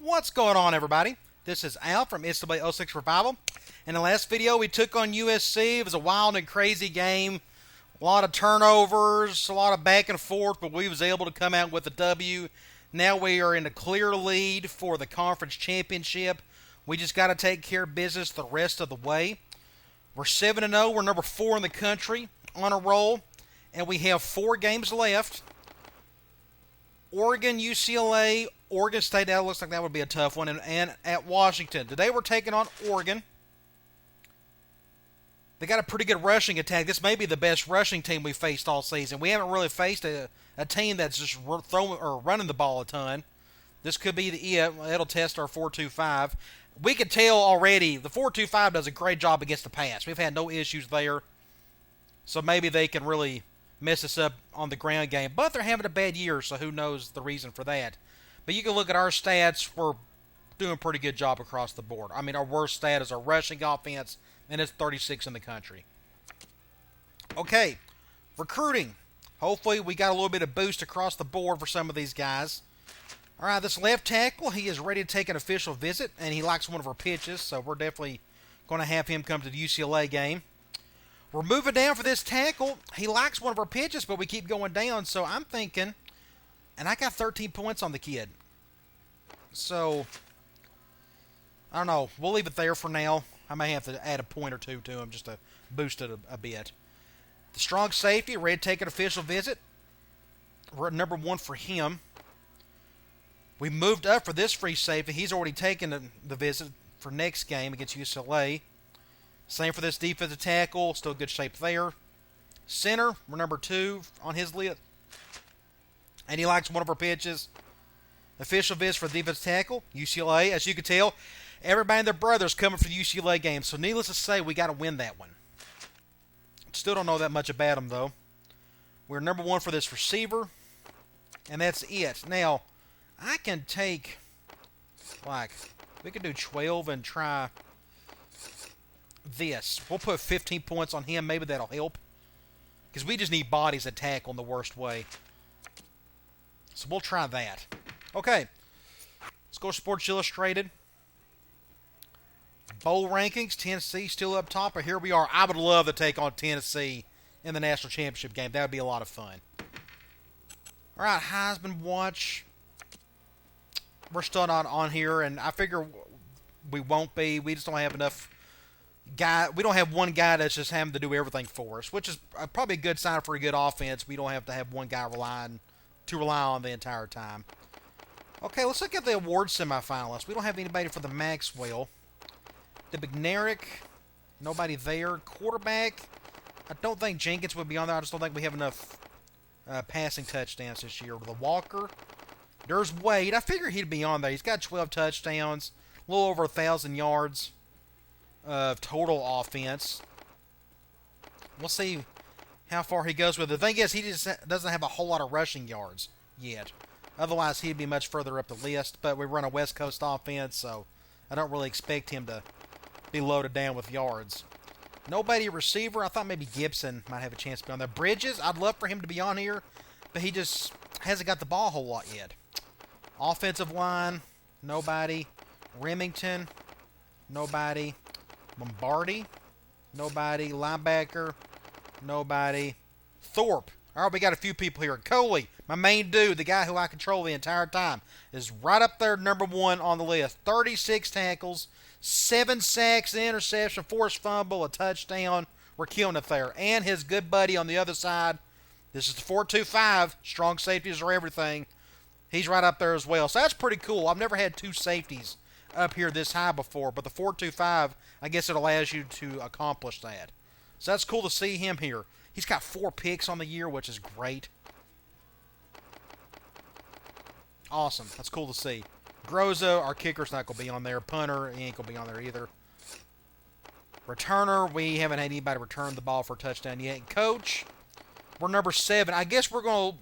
What's going on, everybody? This is Al from NCAA 06 Revival. In the last video, we took on USC. It was a wild and crazy game. A lot of turnovers, a lot of back and forth, but we was able to come out with a W. Now we are in a clear lead for the conference championship. We just got to take care of business the rest of the way. We're 7-0. We're number 4 in the country on a roll, and we have 4 games left. Oregon, UCLA, Oregon State, that looks like that would be a tough one, and at Washington. Today we're taking on Oregon. They got a pretty good rushing attack. This may be the best rushing team we faced all season. We haven't really faced a team that's just throwing or running the ball a ton. This could be it'll test our 4-2-5. We could tell already the 4-2-5 does a great job against the pass. We've had no issues there. So maybe they can really mess us up on the ground game. But they're having a bad year, so who knows the reason for that. But you can look at our stats. We're doing a pretty good job across the board. I mean, our worst stat is our rushing offense, and it's 36 in the country. Okay, recruiting. Hopefully we got a little bit of boost across the board for some of these guys. All right, this left tackle, he is ready to take an official visit, and he likes one of our pitches, so we're definitely going to have him come to the UCLA game. We're moving down for this tackle. He likes one of our pitches, but we keep going down, so I'm thinking, and I got 13 points on the kid. So, I don't know. We'll leave it there for now. I may have to add a point or two to him just to boost it a bit. The strong safety, ready to take an official visit. We're at number 1 for him. We moved up for this free safety. He's already taken the visit for next game against UCLA. Same for this defensive tackle. Still good shape there. Center, we're number 2 on his list. And he likes one of our pitches. Official visit for the defensive tackle, UCLA. As you can tell, everybody and their brothers coming for the UCLA game. So needless to say, we got to win that one. Still don't know that much about him, though. We're number 1 for this receiver. And that's it. Now, I can take, we can do 12 and try this. We'll put 15 points on him. Maybe that'll help. Because we just need bodies that tackle in the worst way. So we'll try that. Okay. Let's go to Sports Illustrated. Bowl rankings. Tennessee still up top. But here we are. I would love to take on Tennessee in the national championship game. That would be a lot of fun. All right. Heisman watch. We're still not on here. And I figure we won't be. We just don't have enough we don't have one guy that's just having to do everything for us, which is probably a good sign for a good offense. We don't have to have one guy rely on the entire time. Okay, let's look at the award semifinalists. We don't have anybody for the Maxwell. The Bednarik, nobody there. Quarterback, I don't think Jenkins would be on there. I just don't think we have enough passing touchdowns this year. The Walker, there's Wade. I figure he'd be on there. He's got 12 touchdowns, a little over 1,000 yards of total offense. We'll see how far he goes with it. The thing is, he just doesn't have a whole lot of rushing yards yet. Otherwise, he'd be much further up the list. But we run a West Coast offense, so I don't really expect him to be loaded down with yards. Nobody receiver. I thought maybe Gibson might have a chance to be on there. Bridges, I'd love for him to be on here, but he just hasn't got the ball a whole lot yet. Offensive line, nobody. Remington, nobody. Lombardi, nobody. Linebacker, nobody. Thorpe. All right, we got a few people here. Coley, my main dude, the guy who I control the entire time, is right up there, number 1 on the list. 36 tackles, 7 sacks, an interception, forced fumble, a touchdown. We're killing it there. And his good buddy on the other side, this is the 4-2-5. Strong safeties are everything. He's right up there as well. So that's pretty cool. I've never had 2 safeties up here this high before, but the 4-2-5, I guess it allows you to accomplish that. So that's cool to see him here. He's got 4 picks on the year, which is great. Awesome. That's cool to see. Groza, our kicker's not going to be on there. Punter, he ain't going to be on there either. Returner, we haven't had anybody return the ball for a touchdown yet. Coach, we're number 7. I guess we're going to,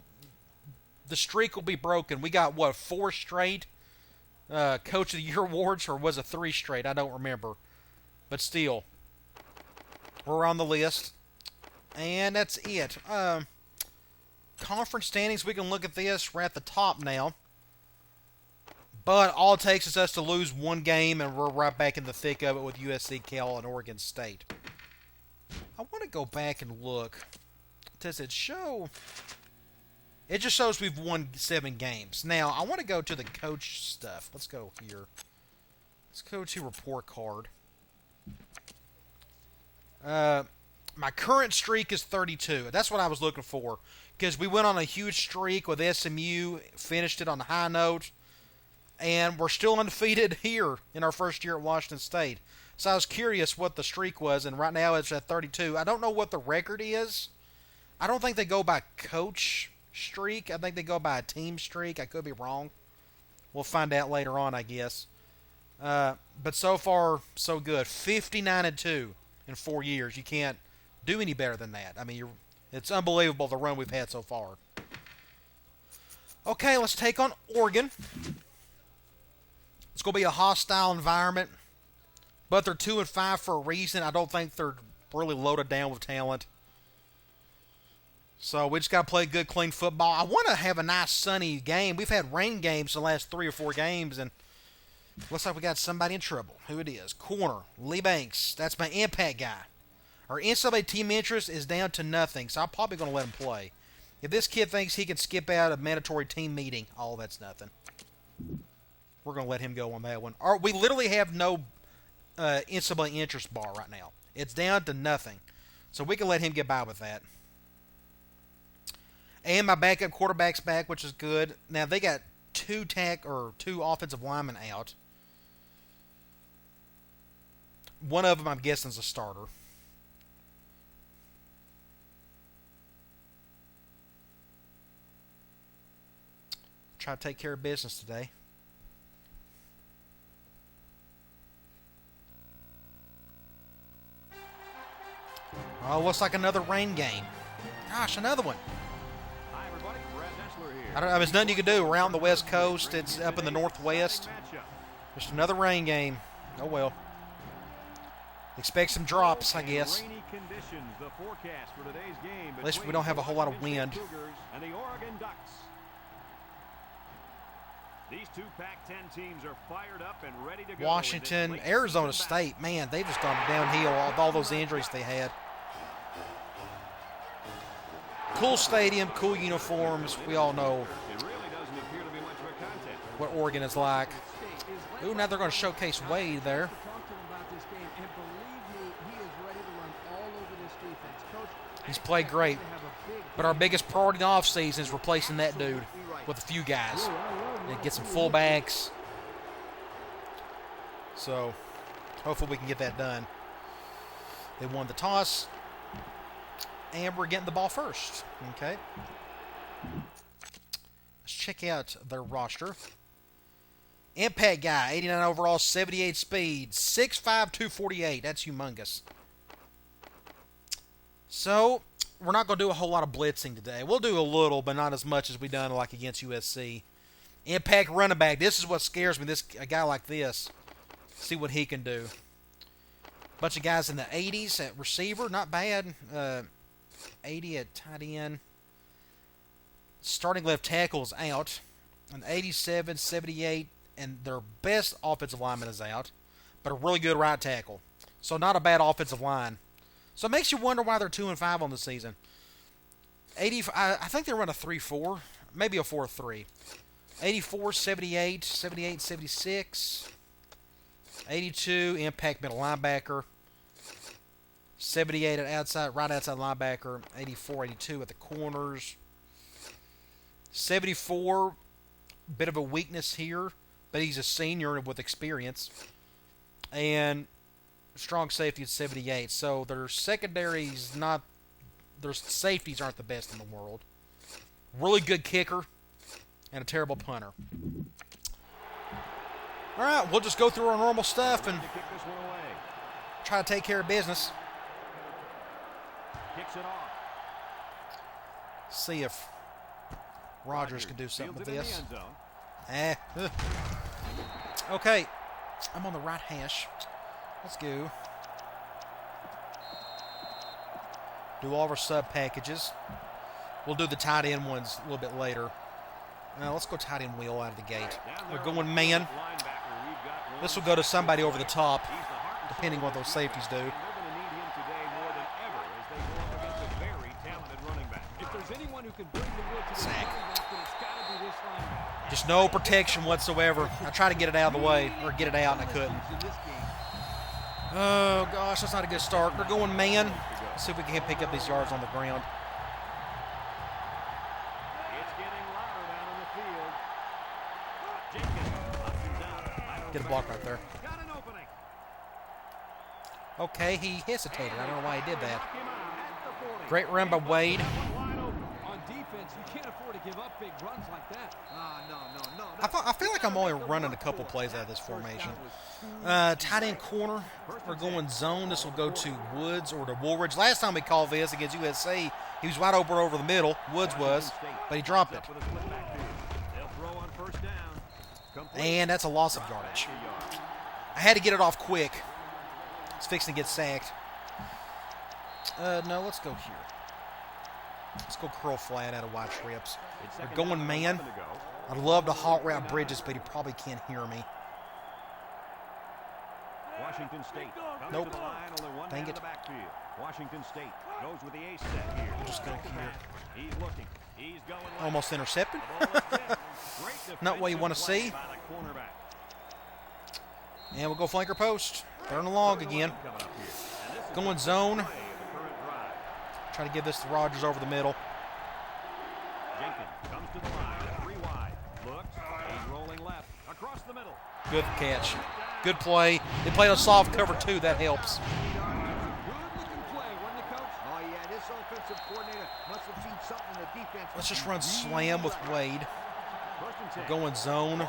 the streak will be broken. We got, 4 straight Coach of the Year awards, or was it 3 straight? I don't remember. But still, we're on the list. And that's it. Conference standings, we can look at this. We're at the top now. But all it takes is us to lose one game, and we're right back in the thick of it with USC, Cal, and Oregon State. I want to go back and look. Does it show? It just shows we've won 7 games. Now, I want to go to the coach stuff. Let's go here. Let's go to report card. My current streak is 32. That's what I was looking for. Because we went on a huge streak with SMU, finished it on a high note, and we're still undefeated here in our first year at Washington State. So I was curious what the streak was, and right now it's at 32. I don't know what the record is. I don't think they go by coach streak. I think they go by a team streak. I could be wrong. We'll find out later on, I guess. But so far, so good. 59-2 in 4 years. You can't do any better than that. I mean, it's unbelievable the run we've had so far. Okay, let's take on Oregon. It's going to be a hostile environment, but they're 2-5 for a reason. I don't think they're really loaded down with talent. So we just got to play good, clean football. I want to have a nice sunny game. We've had rain games the last 3 or 4 games, and looks like we got somebody in trouble. Who it is? Corner, Lee Banks. That's my impact guy. Our NCAA team interest is down to nothing, so I'm probably going to let him play. If this kid thinks he can skip out a mandatory team meeting, oh, that's nothing. We're going to let him go on that one. We literally have no NCAA interest bar right now. It's down to nothing. So we can let him get by with that. And my backup quarterback's back, which is good. Now, they got 2 offensive linemen out. One of them, I'm guessing, is a starter. Try to take care of business today. Oh, looks like another rain game. Gosh, another one. Hi, everybody. Brad Nessler here. I don't know. There's nothing you can do around the West Coast. It's up in the Northwest. Just another rain game. Oh, well. Expect some drops, I guess. At least we don't have a whole lot of wind. And the Oregon Ducks. These 2 Pac-10 teams are fired up and ready to go. Washington, Arizona State, man, they've just gone downhill with all those injuries they had. Cool stadium, cool uniforms. We all know It really doesn't appear to be much of a contest. what Oregon is like. Ooh, now they're going to showcase Wade there. He's played great. But our biggest priority in the offseason is replacing that dude with a few guys. And get some fullbacks. So, hopefully we can get that done. They won the toss. And we're getting the ball first. Okay. Let's check out their roster. Impact guy, 89 overall, 78 speed, 6'5", 248. That's humongous. So, we're not going to do a whole lot of blitzing today. We'll do a little, but not as much as we done like against USC. Impact running back. This is what scares me. A guy like this. See what he can do. Bunch of guys in the 80s at receiver. Not bad. 80 at tight end. Starting left tackle's out. An 87, 78, and their best offensive lineman is out. But a really good right tackle. So not a bad offensive line. So it makes you wonder why they're 2-5 on the season. I think they run a 3-4. Maybe a 4-3. 84, 78, 78, 76. 82, impact middle linebacker. 78 at right outside linebacker. 84, 82 at the corners. 74, bit of a weakness here, but he's a senior with experience. And strong safety at 78. So their secondary's not, their safeties aren't the best in the world. Really good kicker and a terrible punter. All right, we'll just go through our normal stuff and try to take care of business. Kicks it off. See if Rogers can do something with this. Okay, I'm on the right hash. Let's go. Do all of our sub packages. We'll do the tight end ones a little bit later. Let's go tight end wheel out of the gate. We're going man. This will go to somebody over the top, depending what those safeties do. Sack. Just no protection whatsoever. I tried to get it out of the way, or get it out, and I couldn't. Oh, gosh, that's not a good start. We're going man. Let's see if we can pick up these yards on the ground. Get a block right there. Okay, he hesitated. I don't know why he did that. Great run by Wade. You can't afford to give up big runs like that. No. I feel like I'm only running a couple plays out of this formation. Tight end corner. We're going zone. This will go to Woods or to Woolridge. Last time we called this against USC, he was wide open over the middle. Woods was, but he dropped it. And that's a loss of yardage. I had to get it off quick. It's fixing to get sacked. No, let's go here. Let's go curl flat out of wide trips. They're going man. I'd love to hot route Bridges, but he probably can't hear me. Washington State. Nope. Dang it. Washington State goes with the ace set here. We'll just go here. He's looking. He's going. Almost intercepted. Not what you want to see. And we'll go flanker post. Third and long again. Going zone. Try to give this to Rogers over the middle. Jenkins comes to the line, 3 wide. Looks, he's rolling left, across the middle. Good catch. Good play. They played a soft cover too. That helps. Good looking play, wasn't it, Coach? Oh, yeah, this offensive coordinator must have seen something in the defense. Let's just run slam with Wade. We're going zone.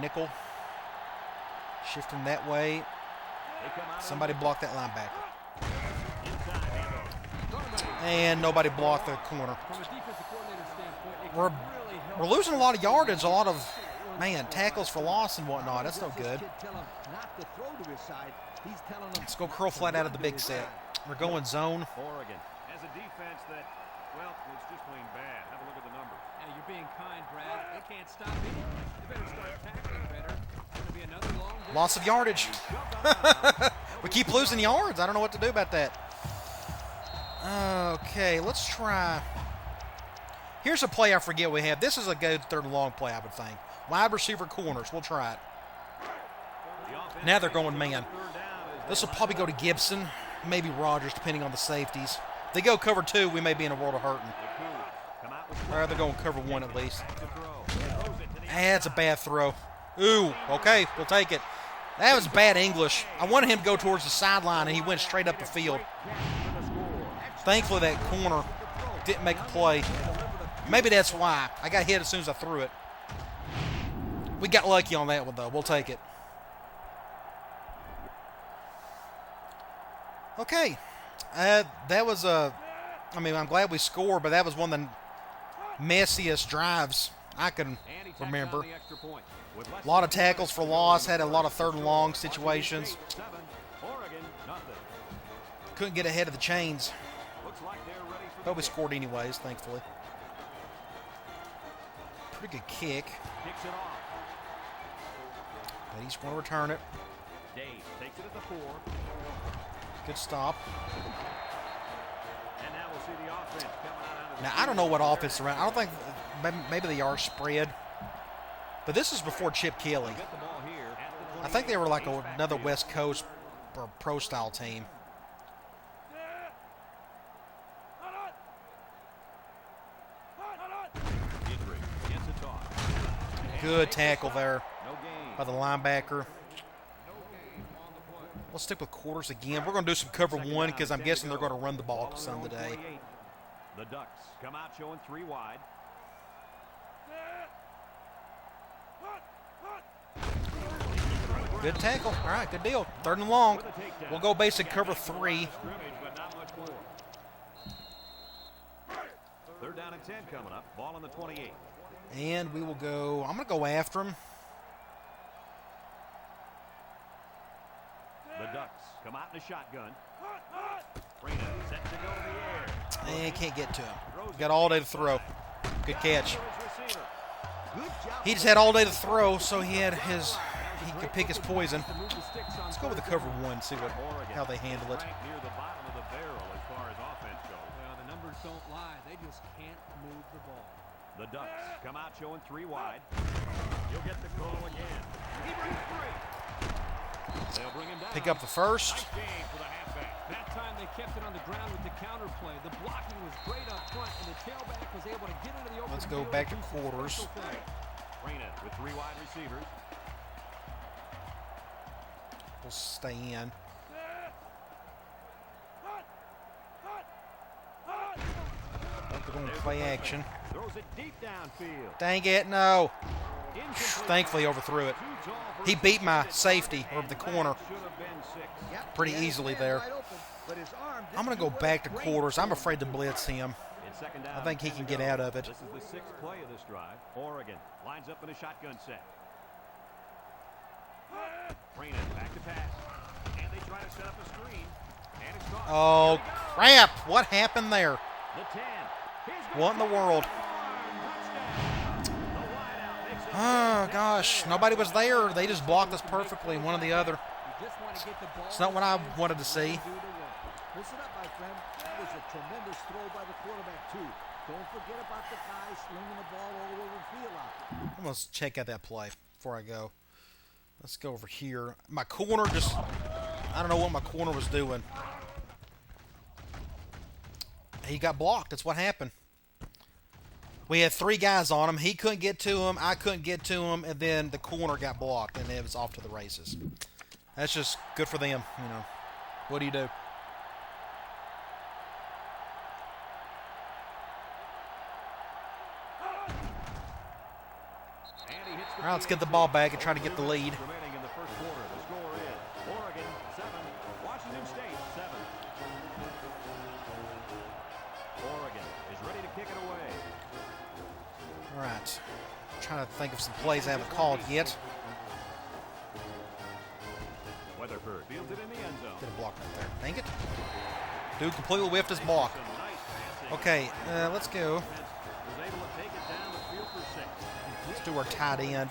Nickel. Shifting that way. Somebody block that linebacker. And nobody blocked the corner. We're losing a lot of yardage, a lot of, tackles for loss and whatnot. That's no good. Let's go curl flat out of the big set. We're going zone. Oregon has a defense that, well, it's just plain bad. Have a look at the numbers. Yeah, you're being kind, Brad. They can't stop it. They better start tackling better. It's going to be another long day. Loss of yardage. We keep losing yards. I don't know what to do about that. Okay, let's try. Here's a play I forget we have. This is a good third and long play, I would think. Wide receiver corners. We'll try it. Now they're going man. This will probably go to Gibson, maybe Rogers, depending on the safeties. If they go cover 2, we may be in a world of hurting. All right, they're going cover 1 at least. That's a bad throw. Ooh, okay, we'll take it. That was bad English. I wanted him to go towards the sideline, and he went straight up the field. Thankfully, that corner didn't make a play. Maybe that's why. I got hit as soon as I threw it. We got lucky on that one, though. We'll take it. Okay. That was I'm glad we scored, but that was one of the messiest drives I can remember. A lot of tackles for loss. Had a lot of third and long situations. Couldn't get ahead of the chains. But we scored anyways, thankfully. Pretty good kick. But he's going to return it. Dave takes it at the 4. Good stop. And now we'll see the offense coming out. Now, I don't know what offense around. I don't think, maybe they are spread. But this is before Chip Kelly. I think they were like another West Coast or pro-style team. Good tackle there by the linebacker. Let's stick with quarters again. We're going to do some cover 1 because I'm guessing they're going to run the ball some today. The Ducks come out showing 3 wide. Good tackle. All right, good deal. Third and long. We'll go basic cover 3. Third down and 10 coming up. Ball on the 28. And we will go, I'm going to go after him. The Ducks come out in a shotgun. Freeman set to go in the air. And can't get to him. Got all day to throw. Good catch. He just had all day to throw, so he could pick his poison. Let's go with the cover one, see how they handle it. Near the bottom of the barrel as far as offense goes. Well, the numbers don't lie. They just can't move the ball. The Ducks come out showing 3 wide. You'll get the call again. He brings 3. They'll bring him down. Pick up the first. Nice gain for the halfback. That time they kept it on the ground with the counter play. The blocking was great up front, and the tailback was able to get into the open Let's go field back to and do some quarters. special things. Reina with 3 wide receivers. We'll stay in. They're going to play action. Throws it deep downfield. Dang it, no. Incomplete. Thankfully overthrew it. Too tall for He his beat my fit. safety, or the And corner, that should have been 6. pretty easily there. I'm going to go back to quarters. I'm afraid to blitz him. In second down, I think he 10 can to get go. out of it. This is the 6th play of this drive. Oregon lines up in a shotgun set. Reina back to pass. And they try to set up a screen. And it's caught. Oh, crap. What happened there? The 10. What in the world? Oh, gosh. Nobody was there. They just blocked us perfectly, one or the other. You just want to get the ball. It's not what I wanted to see. Listen up, my friend. That was a tremendous throw by the quarterback, too. Don't forget about the guy slinging the ball all over the field out there. I'm going to check out that play before I go. Let's go over here. My corner just... I don't know what my corner was doing. He got blocked. That's what happened. We had 3 guys on him. He couldn't get to him. I couldn't get to him. And then the corner got blocked. And it was off to the races. That's just good for them, you know. What do you do? All right, let's get the ball back and try to get the lead. Remaining in the first quarter. The score is Oregon 7, Washington State 7. Oregon is ready to kick it away. All right. I'm trying to think of some plays I haven't called yet. Weatherford fields it in the end zone. Get a block right there. Dang it. Dude completely whiffed his block. Some nice passing. Okay, let's go. Was able to take it down the field for 6. Let's do our tight end.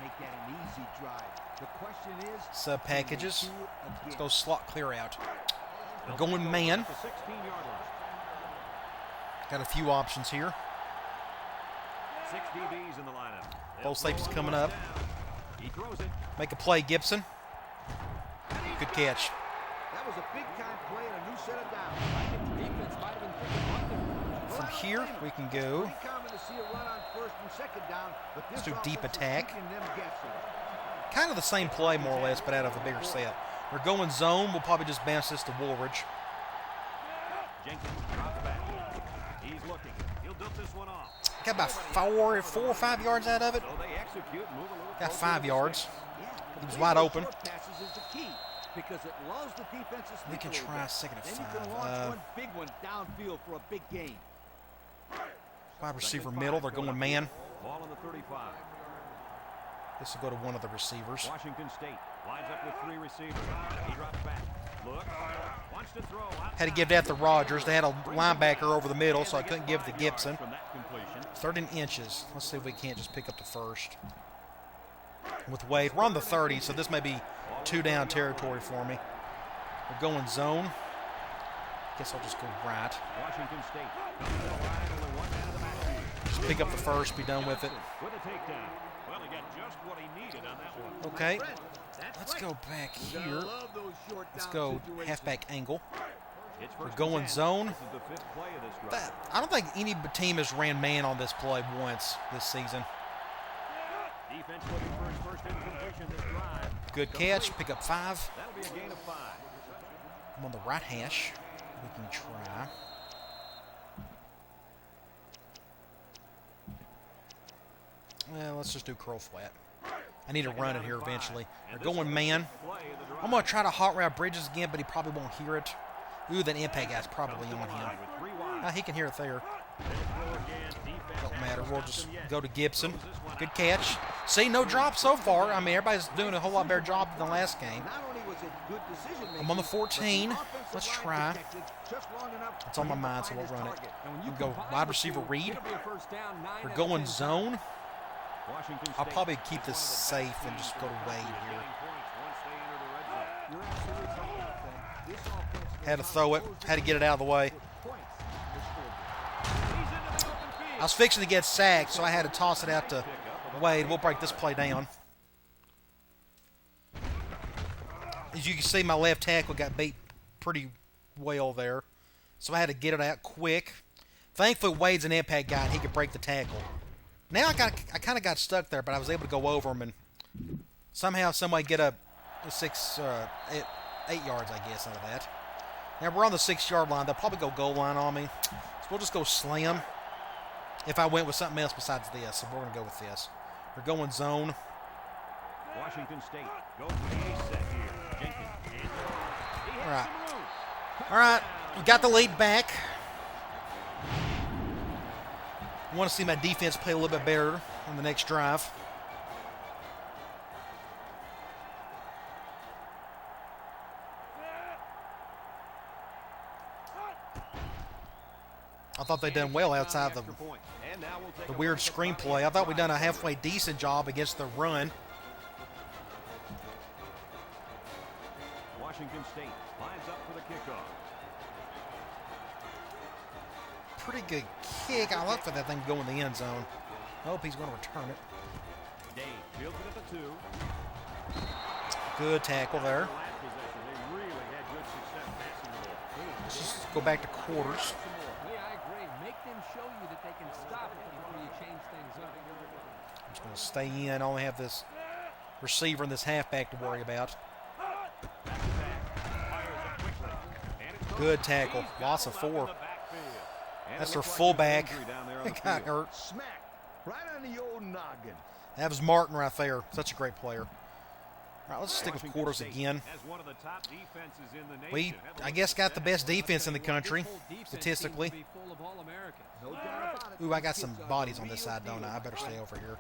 Make that an easy drive. The question is, Sub packages. Let's again. go slot clear out. We're going man. At the 16-yard line. Got a few options here. 6 DBs in the lineup. Both safeties coming up. He throws it. Make a play, Gibson. Good catch. That was a big-time play and a new set of downs. I think the defense might have been thinking something. From here, we can go. Pretty common to see a run on first and second down, but this Let's do deep offense is attack. keeping them guessing. Kind of the same play, more or less, but out of a bigger set. We're going zone. We'll probably just bounce this to Woolridge. Jenkins drops back. He's looking. He'll dump this one off. Got about 4 or 5 yards out of it. So they execute, move a little Got closer 5 to the yards. sticks. He was wide open. Short passes is the key because it allows the defense to We sleep can a little try bit. second and Then you 5. can launch one big one downfield for a big gain. Wide receiver middle. They're going man. Ball on the 35. This will go to one of the receivers. Washington State lines up with 3 receivers. He drops back. Look. Wants to throw. Had to give that to Rogers. They had a linebacker over the middle, so I couldn't give it to Gibson. From that completion. 13 inches. Let's see if we can't just pick up the first. With Wade. We're on the 30, so this may be 2 down territory for me. We're going zone. Guess I'll just go right. Washington State comes to the line, only 1 man of the match. Just pick up the first, be done with it. With a takedown. Well, he got just what he needed on that one. Okay. Let's go back here. Let's go halfback angle. It's We're first going and 10. zone. This is the 5th play of this drive. I don't think any team has ran man on this play once this season. Defense looking for his first incompletion this drive. Good catch. Pick up 5. That'll be a gain of 5. I'm on the right hash. We can try. Well, let's just do curl flat. I need to run it here eventually. They're going man. I'm going to try to hot route Bridges again, but he probably won't hear it. Ooh, that impact guy's probably on him. He can hear it there. Don't matter. We'll just go to Gibson. Good catch. See, no drop so far. I mean, everybody's doing a whole lot better job than the last game. Not only was it good decision-making, I'm on the 14. but the offensive Let's line try. protected just long enough It's on my for him to mind, so find we'll his run it. target. And when We you go combine wide the receiver two, Reed. it'll be a first down, 9 We're out of going 10 zone. times. Washington I'll State probably keep is this one of the safe best and just teams go to in the Wade country at here. getting points once they enter the red zone. You're absolutely right, my friend. This offense Had to knows throw how it. close Had to get it out of the way. put points on the scoreboard. He's into the open field. I was fixing to get sacked, so I had to toss it out to Wade. We'll break this play down. As you can see, my left tackle got beat pretty well there, so I had to get it out quick. Thankfully, Wade's an impact guy, and he could break the tackle. Now I kind of got stuck there, but I was able to go over him and somehow, somebody get a 8 yards, I guess, out of that. Now we're on the 6-yard line. They'll probably go goal line on me, so we'll just go slam. If I went with something else besides this, so we're gonna go with this. We're going zone. Washington State goes for the A set here. Jenkins. All right. All right, we got the lead back. I want to see my defense play a little bit better on the next drive. I thought they'd done well outside the weird screenplay. I thought we'd done a halfway decent job against the run. Washington State lines up for the kickoff. Pretty good kick. I love for that thing to go in the end zone. I hope he's going to return it. Dave fields it at the 2. Good tackle there. Last possession, they really had good success passing the ball. Let's just go back to quarters. Yeah, I agree. Make them show you that they can stop it before you change things up. I'm just going to stay in. I only have this receiver and this halfback to worry about. Good tackle. Loss of 4. That's their fullback. Got hurt. Smack right on the old noggin. That was Martin right there. Such a great player. All right, let's stick with quarters again. We, I guess, got the best defense in the country, statistically. No doubt about it. Ooh, I got some bodies on this side, don't I? I better stay over here.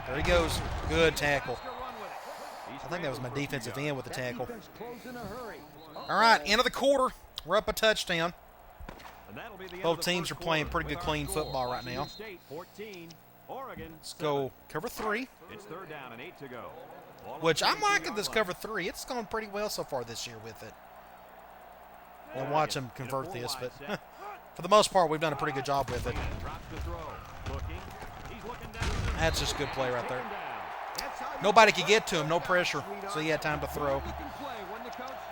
There he goes. Good tackle. I think that was my defensive end with the tackle. Defense closed in a hurry. All right, end of the quarter. We're up a touchdown. Both teams are playing pretty good, clean football right now. Let's go cover 3. It's 3rd down and 8 to go. Which I'm liking this cover 3. It's gone pretty well so far this year with it. We'll watch them convert this, but for the most part, we've done a pretty good job with it. That's just good play right there. Nobody could get to him, no pressure, so he had time to throw.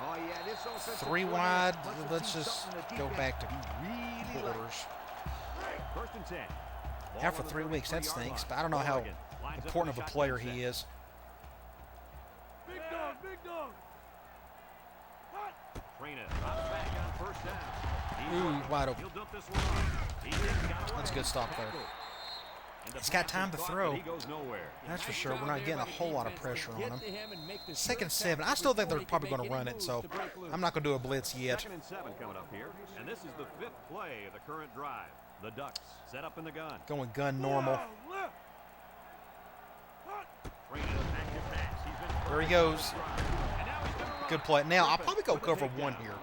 Oh, yeah, this offensive 3 play wide. must have Let's been just something the go defense back to really quarters. 1st and 10. After 3 weeks, that stinks, but I don't know how important of a player he is. Big dog, big dog. Ooh, wide open. That's a good stop there. He's got time to throw. That's for sure. We're not getting a whole lot of pressure on him. 2nd and 7. I still think they're probably going to run it, so I'm not going to do a blitz yet. 2nd and 7 coming up here, and this is the 5th play of the current drive. The Ducks set up in the gun. Going gun normal. There he goes. Good play. Now, I'll probably go cover 1 here.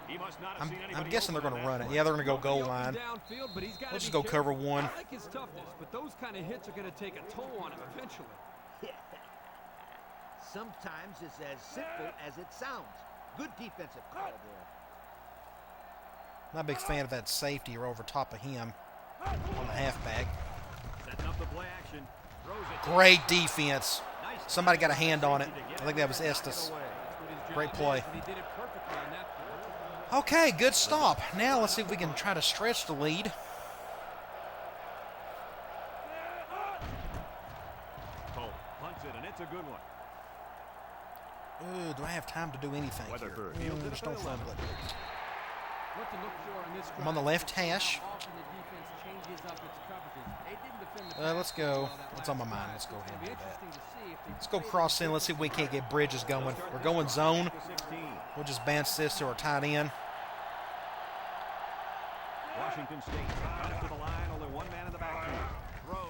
I'm guessing they're going to run it. Yeah, they're going to go goal line. We'll just go cover 1. I like his toughness, but those kind of hits are going to take a toll on him eventually. Sometimes it's as simple as it sounds. Good defensive call there. Not a big fan of that safety or over top of him on the halfback. Setting up the play action. Throws it. Great defense. Somebody got a hand on it. I think that was Estes. Great play. Okay, good stop. Now let's see if we can try to stretch the lead. Cole punts it, and it's a good one. Ooh, do I have time to do anything here? Just don't fumble it. I'm on the left hash. Let's go. What's on my mind? Let's go ahead and do that. Let's go cross in. Let's see if we can't get Bridges going. We're going zone. We'll just bounce this to our tight end. Washington State comes to the line, only 1 man in the backfield. Throws.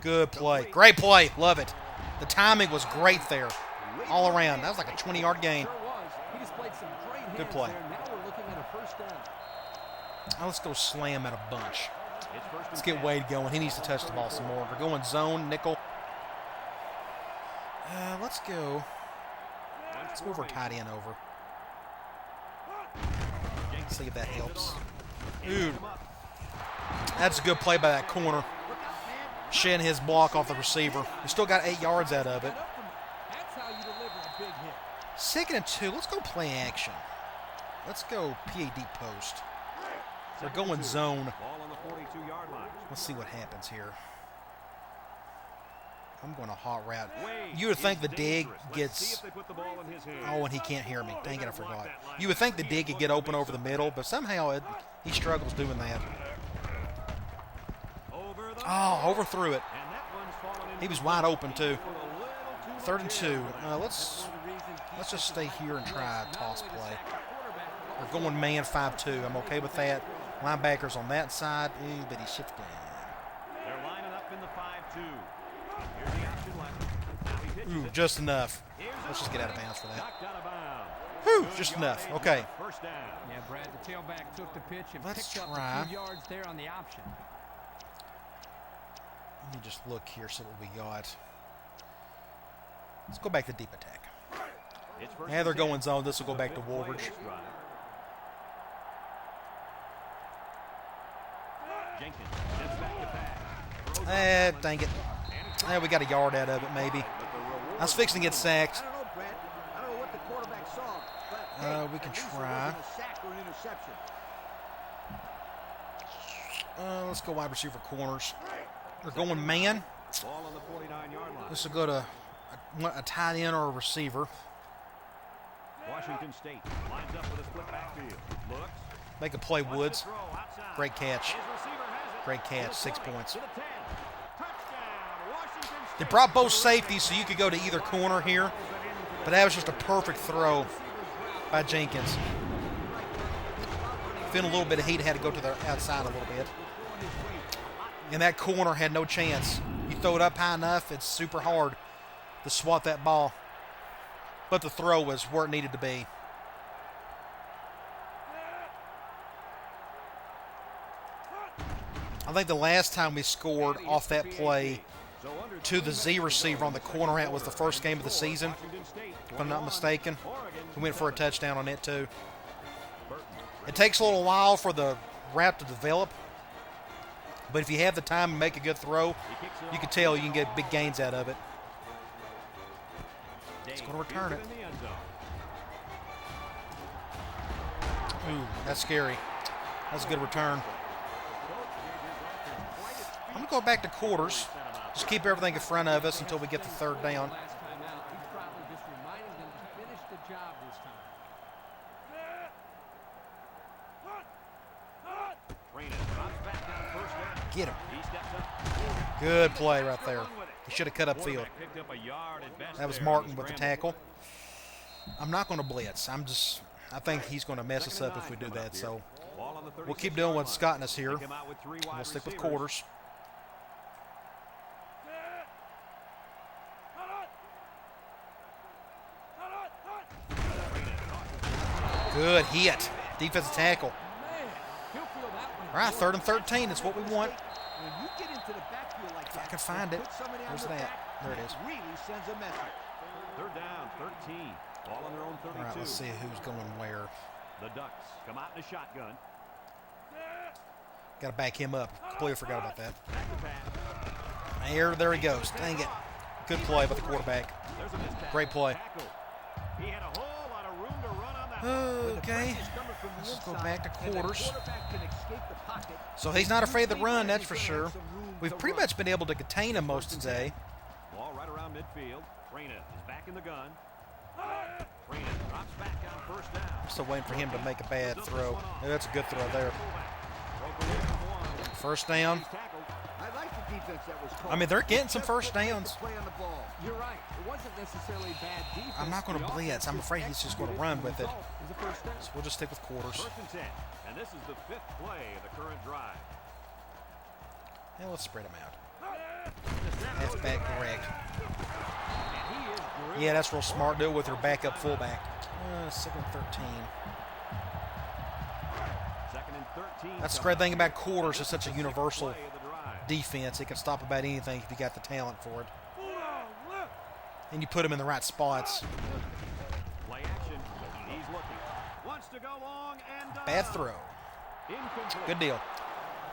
Good play. Great play. Love it. The timing was great there. All around. That was like a 20-yard gain. Good play. Now let's go slam at a bunch. It's first and Let's get 10. Wade going. He needs to touch the ball some more. We're going zone, nickel. Let's go. Let's move our tight end over. See if that helps. Dude, that's a good play by that corner. Shedding his block off the receiver. We still got 8 yards out of it. That's how you deliver a big hit. 2nd and 2. Let's go play action. Let's go PAD post. We're going zone. Ball on the 42-yard line. Let's see what happens here. I'm going to hot route. Wade You would think is the dig dangerous. Let's see gets... if they put the ball in his hands. Oh, and he can't hear me. Dang it, I forgot. You would think the dig could get open over the middle, but somehow he struggles doing that. Over the Oh, overthrew it. and that one's fallen into He was wide open, too. for a little too 3rd and much 2. air. Let's just stay here and try a toss play. We're going man 5-2. I'm okay with that. Linebackers on that side. Ooh, but he's shifting. They're lining up in the 5-2. Here's the option left. Now he pitches Ooh, it. just enough. Here's Let's just get out of bounds for that. knocked out of bounds. Whew, Good just yardage enough. Okay. First down. Yeah, Brad, the tailback took the pitch and Let's picked try. up a few yards there on the option. Let me just look here, see what we got. Let's go back to deep attack. It's first Yeah, and they're 10. going zone. This will go The back to fifth play of Woolridge. this drive. Jenkins gets back to pass. Throws off Dang it. and it's We got a yard out of it, maybe. but the reward I was fixing to get sacked. I don't know, Brad. I don't know what the quarterback saw, but We can at least it try. wasn't a sack or an interception. Let's go wide receiver corners. We're going man. ball on the 49-yard line. This will go to a tight end or a receiver. Washington State lines up with a split backfield. Looks. Make a play, Wants to Woods. throw outside. Great catch. His receiver has it. Great catch. To the 6 20, points. to the 10. Touchdown, Washington They State. brought both safeties so you could go to either corner here, but that was just a perfect throw by Jenkins. Feeling a little bit of heat, had to go to the outside a little bit. And that corner had no chance. You throw it up high enough, it's super hard to swat that ball. But the throw was where it needed to be. I think the last time we scored off that play to the Z receiver on the corner out was the first game of the season, if I'm not mistaken. We went for a touchdown on it too. It takes a little while for the route to develop, but if you have the time and make a good throw, you can tell you can get big gains out of it. It's going to return it. Ooh, that's scary. That's a good return. I'm going to go back to quarters. Just keep everything in front of us until we get the 3rd down. Last time out, he's probably just reminding them to finish the job this time. Get him. Good play right there. He should have cut upfield. That was Martin with the tackle. I'm not going to blitz. I think he's going to mess us up if we do that. So we'll keep doing what's gotten us here. We'll stick with quarters. Good hit. Defensive tackle. Man, he'll feel that one. All right, 3rd and 13. That's what we want. When you get into the backfield like If I that, can find and it. put somebody on Where's their that? back, There it is. really sends a message. 3rd down, 13. Ball on their own 32. All right, let's see who's going where. The Ducks come out in a shotgun. Got to back him up. Completely forgot about that. Back to pass. There he goes. Dang it. Good play by the quarterback. There's a missed tackle. Great play. Tackle. He had a whole lot of room to run on that. Okay. It's coming from the Let's go inside, back to and the quarters. quarterback can escape the pocket. So he's not afraid of the You run, think that's that for he's gonna sure. have some room We've to pretty run. much been able to contain him most of the day. Ball right around midfield. Reina is back in the gun. Reina drops back on 1st down. Still waiting for him to make a bad throw. Yeah, that's a good throw there. Broke away from one. 1st down. He's tackled. I like the defense that was called. I mean, they're getting some Just first couldn't make downs. the play on the ball. You're right. It wasn't necessarily bad defense. I'm not going to The blitz. offense I'm afraid he's just going to run with it. Is a first down. So we'll just stick with quarters. 1st and 10. And this is the 5th play of the current drive. Yeah, let's spread them out. Halfback correct. Yeah, that's real smart. Do it with her backup fullback. 2nd and 13. 2nd and That's the great thing about quarters. It's such a universal defense. It can stop about anything if you got the talent for it. And you put them in the right spots. Play action. He's looking. Wants to go long and Bad throw. Good deal.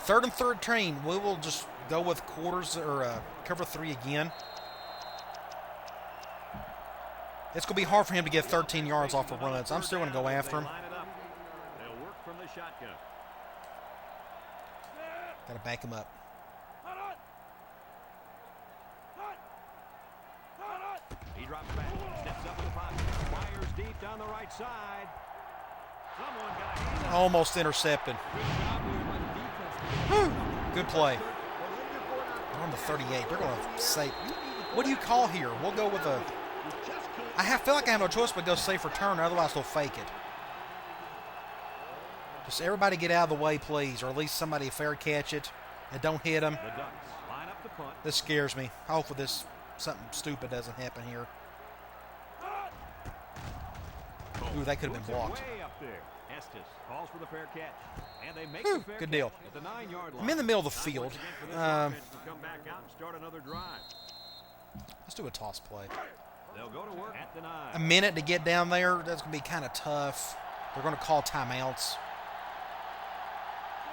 3rd and 13. We will just go with quarters or cover 3 again. It's going to be hard for him to get 13 yards off of runs. I'm still going to go after him. They'll work from the shotgun. Got to back him up. He drops back, steps up in the pocket, fires deep down the right side. Someone got a hand. Almost intercepted. Good play. They're on the 38. They're going to say, what do you call here? We'll go with a... I feel like I have no choice but go safe return, otherwise they'll fake it. Just everybody get out of the way, please, or at least somebody fair catch it and don't hit them. The Ducks line up the punt. This scares me. Hopefully something stupid doesn't happen here. Ooh, that could have been blocked. Way up there. Estes calls for the fair catch, and they make the fair Good deal. catch at the 9-yard line. I'm in the middle of the field. Come back out and start another drive. Let's do a toss play. They'll go to work at the 9. A minute to get down there, that's going to be kind of tough. They're going to call timeouts.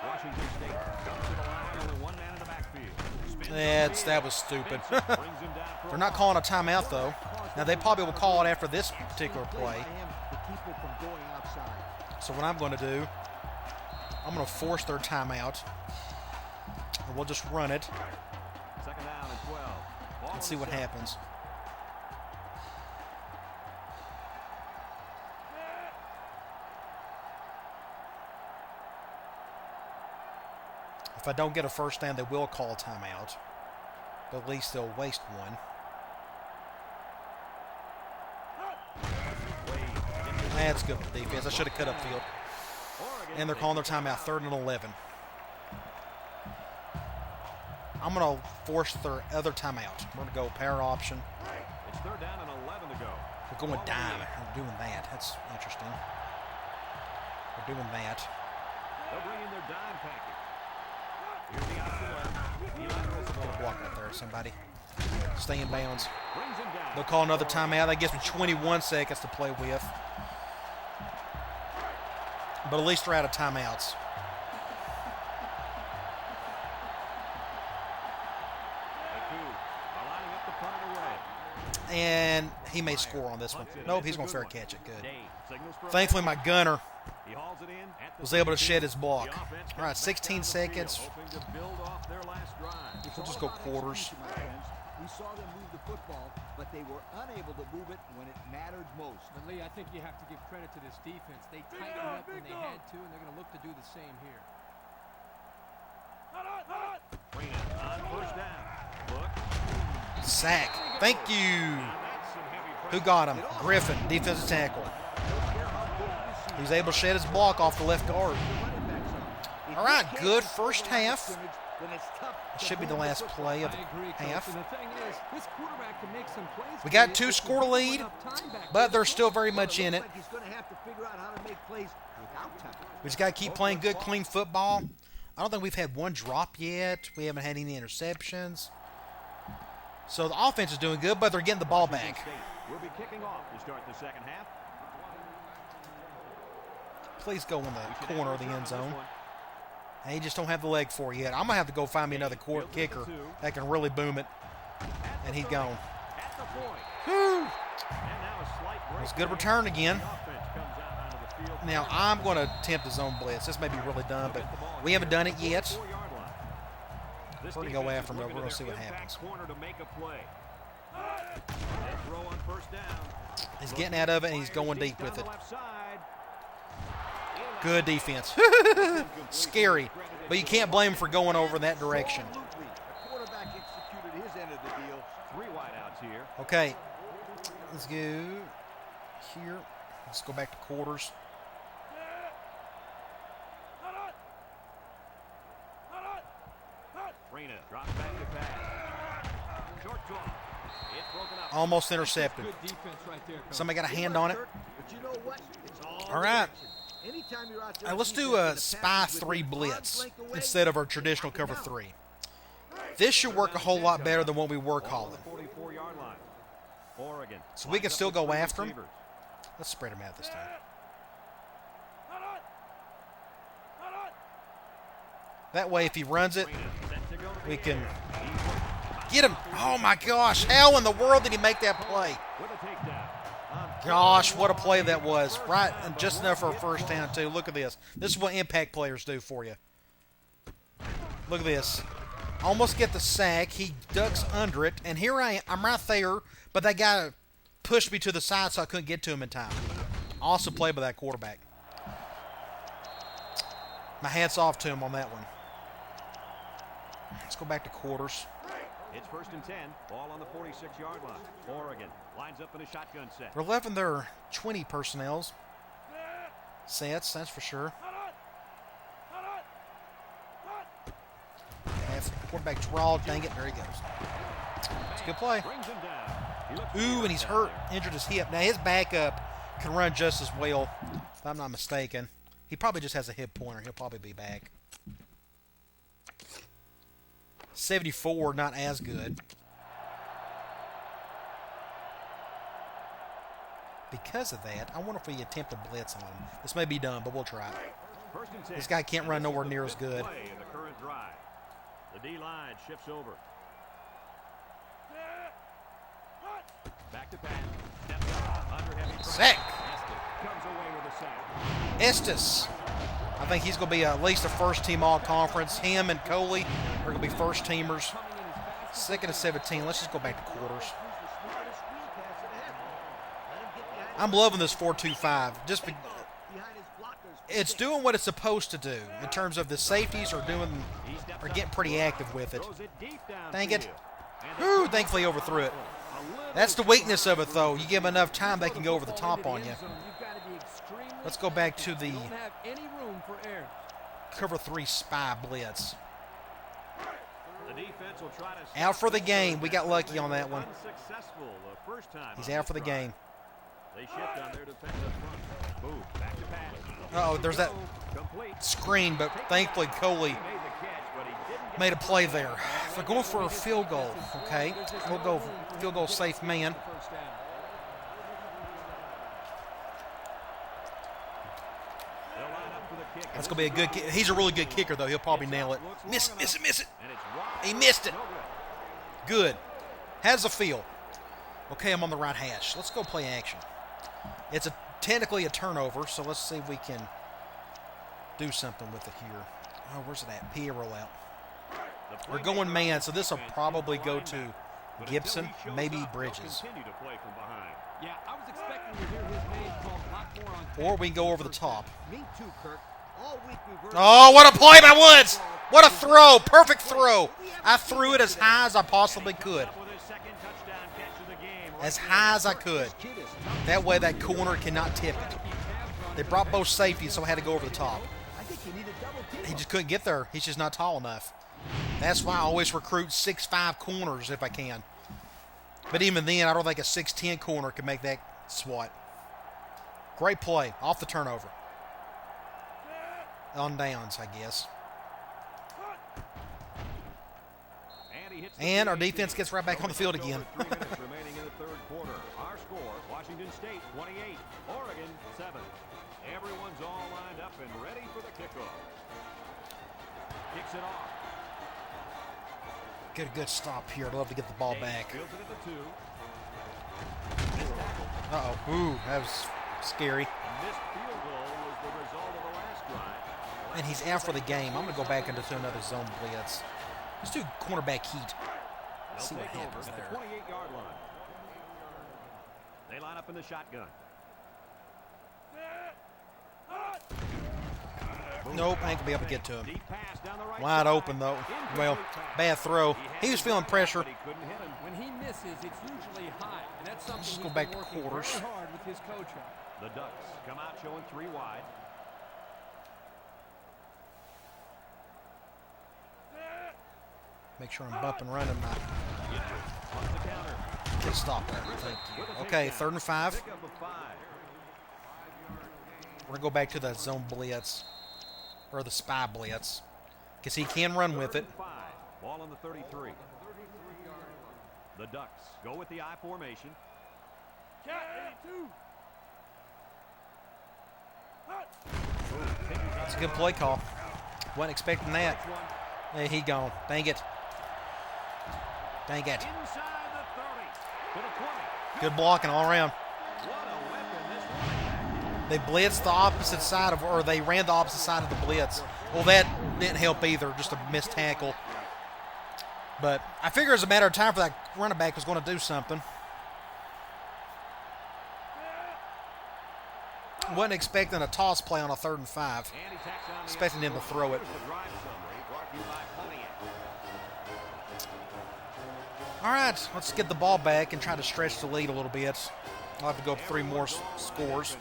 Washington State comes to the line, only one man in the backfield. That was stupid. They're not calling a timeout, though. Now, they probably will call it after this particular play. So what I'm going to do, I'm going to force their timeout. And we'll just run it. 2nd down and 12. Let's see what happens. If I don't get a first down, they will call a timeout. But at least they'll waste one. That's good for defense. I should have cut upfield. And they're calling their timeout, 3rd and 11. I'm going to force their other timeout. We're going to go power option. It's 3rd down and 11 to go. We're going dime. We're doing that. That's interesting. We're doing that. They'll bring in their dime package. Here's the option. Get a block right there, somebody. Stay in bounds. Brings him down. They'll call another timeout. That gives me 21 seconds to play with. But at least they're out of timeouts. And he may score on this one. Nope, he's going to fair catch it. Good. Thankfully, my gunner was able to shed his block. All right, 16 seconds. We'll just go quarters. We saw them move the football, but they were unable to move it when it mattered most. But Lee, I think you have to give credit to this defense. They tightened up when they had to, and they're going to look to do the same here. On 1st down. Look. Sack. Thank you. Who got him? Griffin, defensive tackle. He was able to shed his block off the left guard. All right, good first half. It should be the last play of the half. We got 2 score lead, but they're still very much in it. We just got to keep playing good, clean football. I don't think we've had one drop yet. We haven't had any interceptions. So the offense is doing good, but they're getting the ball back. We'll be kicking off to start the 2nd half. Please go in the corner of the end zone. And you just don't have the leg for it yet. I'm going to have to go find me another court kicker that can really boom it. And he's gone. Whew. It was a good return again. Now, I'm going to attempt a zone blitz. This may be really dumb, but we haven't done it yet. We're going to go after him, though. We're going to see what happens. He's getting out of it, and he's going deep with it. Good defense. Scary. But you can't blame him for going over in that direction. Okay. Let's go here. Let's go back to quarters. Almost intercepted. Somebody got a hand on it. All right. Anytime you're out there, Let's do a spy 3 blitz instead of our traditional cover 3. This should work a whole lot better than what we were calling. 44-yard line. Oregon. So we can still go after him. Let's spread him out this time. That way, if he runs it, we can get him. Oh my gosh, how in the world did he make that play? Gosh, what a play that was. Right, and just enough for a first down, too. Look at this. This is what impact players do for you. Look at this. Almost get the sack. He ducks under it, and here I am. I'm right there, but that guy pushed me to the side so I couldn't get to him in time. Awesome play by that quarterback. My hat's off to him on that one. Let's go back to quarters. It's 1st and 10. Ball on the 46-yard line. Oregon lines up in a shotgun set. We're 11 their 20 personnel sets, that's for sure. Quarterback draw, dang it, there he goes. It's a good play. Ooh, and he's hurt, injured his hip. Now his backup can run just as well, if I'm not mistaken. He probably just has a hip pointer. He'll probably be back. 74, not as good. Because of that, I wonder if we attempt a blitz on him. This may be dumb, but we'll try it. This guy can't run nowhere near as good. The D-line shifts over. Back to pass. Sack. Comes away with a sack. Estes. I think he's going to be at least a first-team all-conference. Him and Coley are going to be first-teamers. 2nd and 17. Let's just go back to quarters. I'm loving this 4-2-5. It's doing what it's supposed to do in terms of the safeties are getting pretty active with it. Dang it. Ooh, thankfully overthrew it. That's the weakness of it, though. You give them enough time, they can go over the top on you. Let's go back to the cover 3 spy blitz. Out for the game. We got lucky on that one. He's out for the game. Uh-oh, there's that screen, but thankfully Coley made a play there. If we're going for a field goal, okay, we'll go field goal safe man. That's going to be a good kick. He's a really good kicker, though. He'll probably nail it. Miss it. He missed it. Good. How's the feel? Okay, I'm on the right hash. Let's go play action. It's technically a turnover, so let's see if we can do something with it here. Oh, where's it at? PA rollout. We're going man, so this will probably go to Gibson, maybe Bridges. Yeah, I was expecting to hear his name called a lot more on. Or we can go over the top. Me too, Kirk. All week we've heard Oh, what a play by Woods! What a throw! Perfect throw! I threw it as high as I possibly could. As high as I could. That way that corner cannot tip it. They brought both safeties, so I had to go over the top. He just couldn't get there. He's just not tall enough. That's why I always recruit 6'5" corners if I can. But even then, I don't think a 6'10" corner can make that swat. Great play. Off the turnover. On downs, I guess. And our defense gets right back on the field again. Remaining in the third quarter. Our score, Washington State 28, Oregon 7. Everyone's all lined up and ready for the kickoff. Kicks it off. Get a good stop here. I'd love to get the ball back. Fields it at the 2. Uh-oh. Ooh, that was scary. Missed field goal was the result of the last drive. And he's out for the game. I'm going to go back into another zone blitz. Let's do cornerback heat. See what happens At there. the 28-yard line. They line up in the shotgun. Nope, I ain't going to be able to get to him. Deep pass down the right Wide side. open, though. Well, bad throw. He was feeling pressure. But he couldn't hit him. When he misses, it's usually high, and that's something Let's he's go back been to working quarters. very hard with his coach on. The Ducks come out showing 3 wide. Make sure I'm bumping running my On the counter. good stop there. Thank you. Okay, 3rd and 5. Pick up a 5. We're going to go back to the zone blitz. Or the spy blitz. Because he can run with it. 5. Ball on the 33. The Ducks go with the I formation. That's a good play call. Wasn't expecting that. Hey, he gone. Dang it. Dang it. Inside the 30 to the 20. Good blocking all around. What a weapon this They blitzed the opposite side of, or they ran the opposite side of the blitz. Well, that didn't help either. Just a missed tackle. But I figure it's a matter of time for that running back was going to do something. Wasn't expecting a toss play on a 3rd and 5. Expecting him to throw it. All right, let's get the ball back and try to stretch the lead a little bit. I'll have to go up 3 more scores.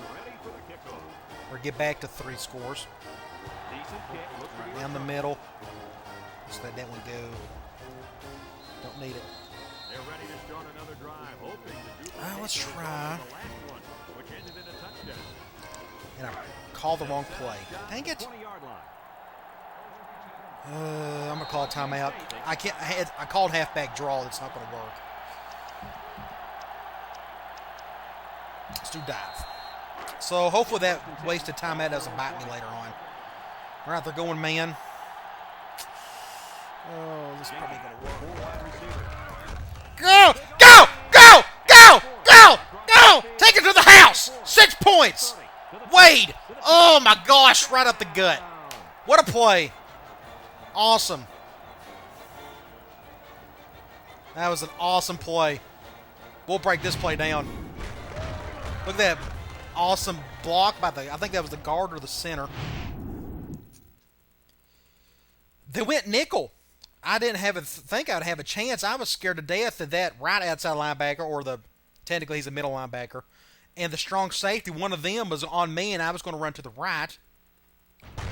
Or get back to 3 scores. Down the middle. Let's let that one go. Don't need it. They're ready to start another drive, hoping to do Let's try. which ended in a touchdown. And I called the wrong play. Dang it. 20-yard line. I'm going to call a timeout. I called halfback draw. That's not going to work. Let's do dive. So hopefully that wasted timeout doesn't bite me later on. All right, they're going man. Oh, this is probably going to work. Go! Go! Go! Go! Go! Go! Take it to the house! 6 points! Wade! Oh my gosh, right up the gut. What a play. Awesome. That was an awesome play. We'll break this play down. Look at that awesome block by I think that was the guard or the center. They went nickel. I didn't think I'd have a chance. I was scared to death of that right outside linebacker, or technically he's a middle linebacker, and the strong safety. One of them was on me, and I was going to run to the right.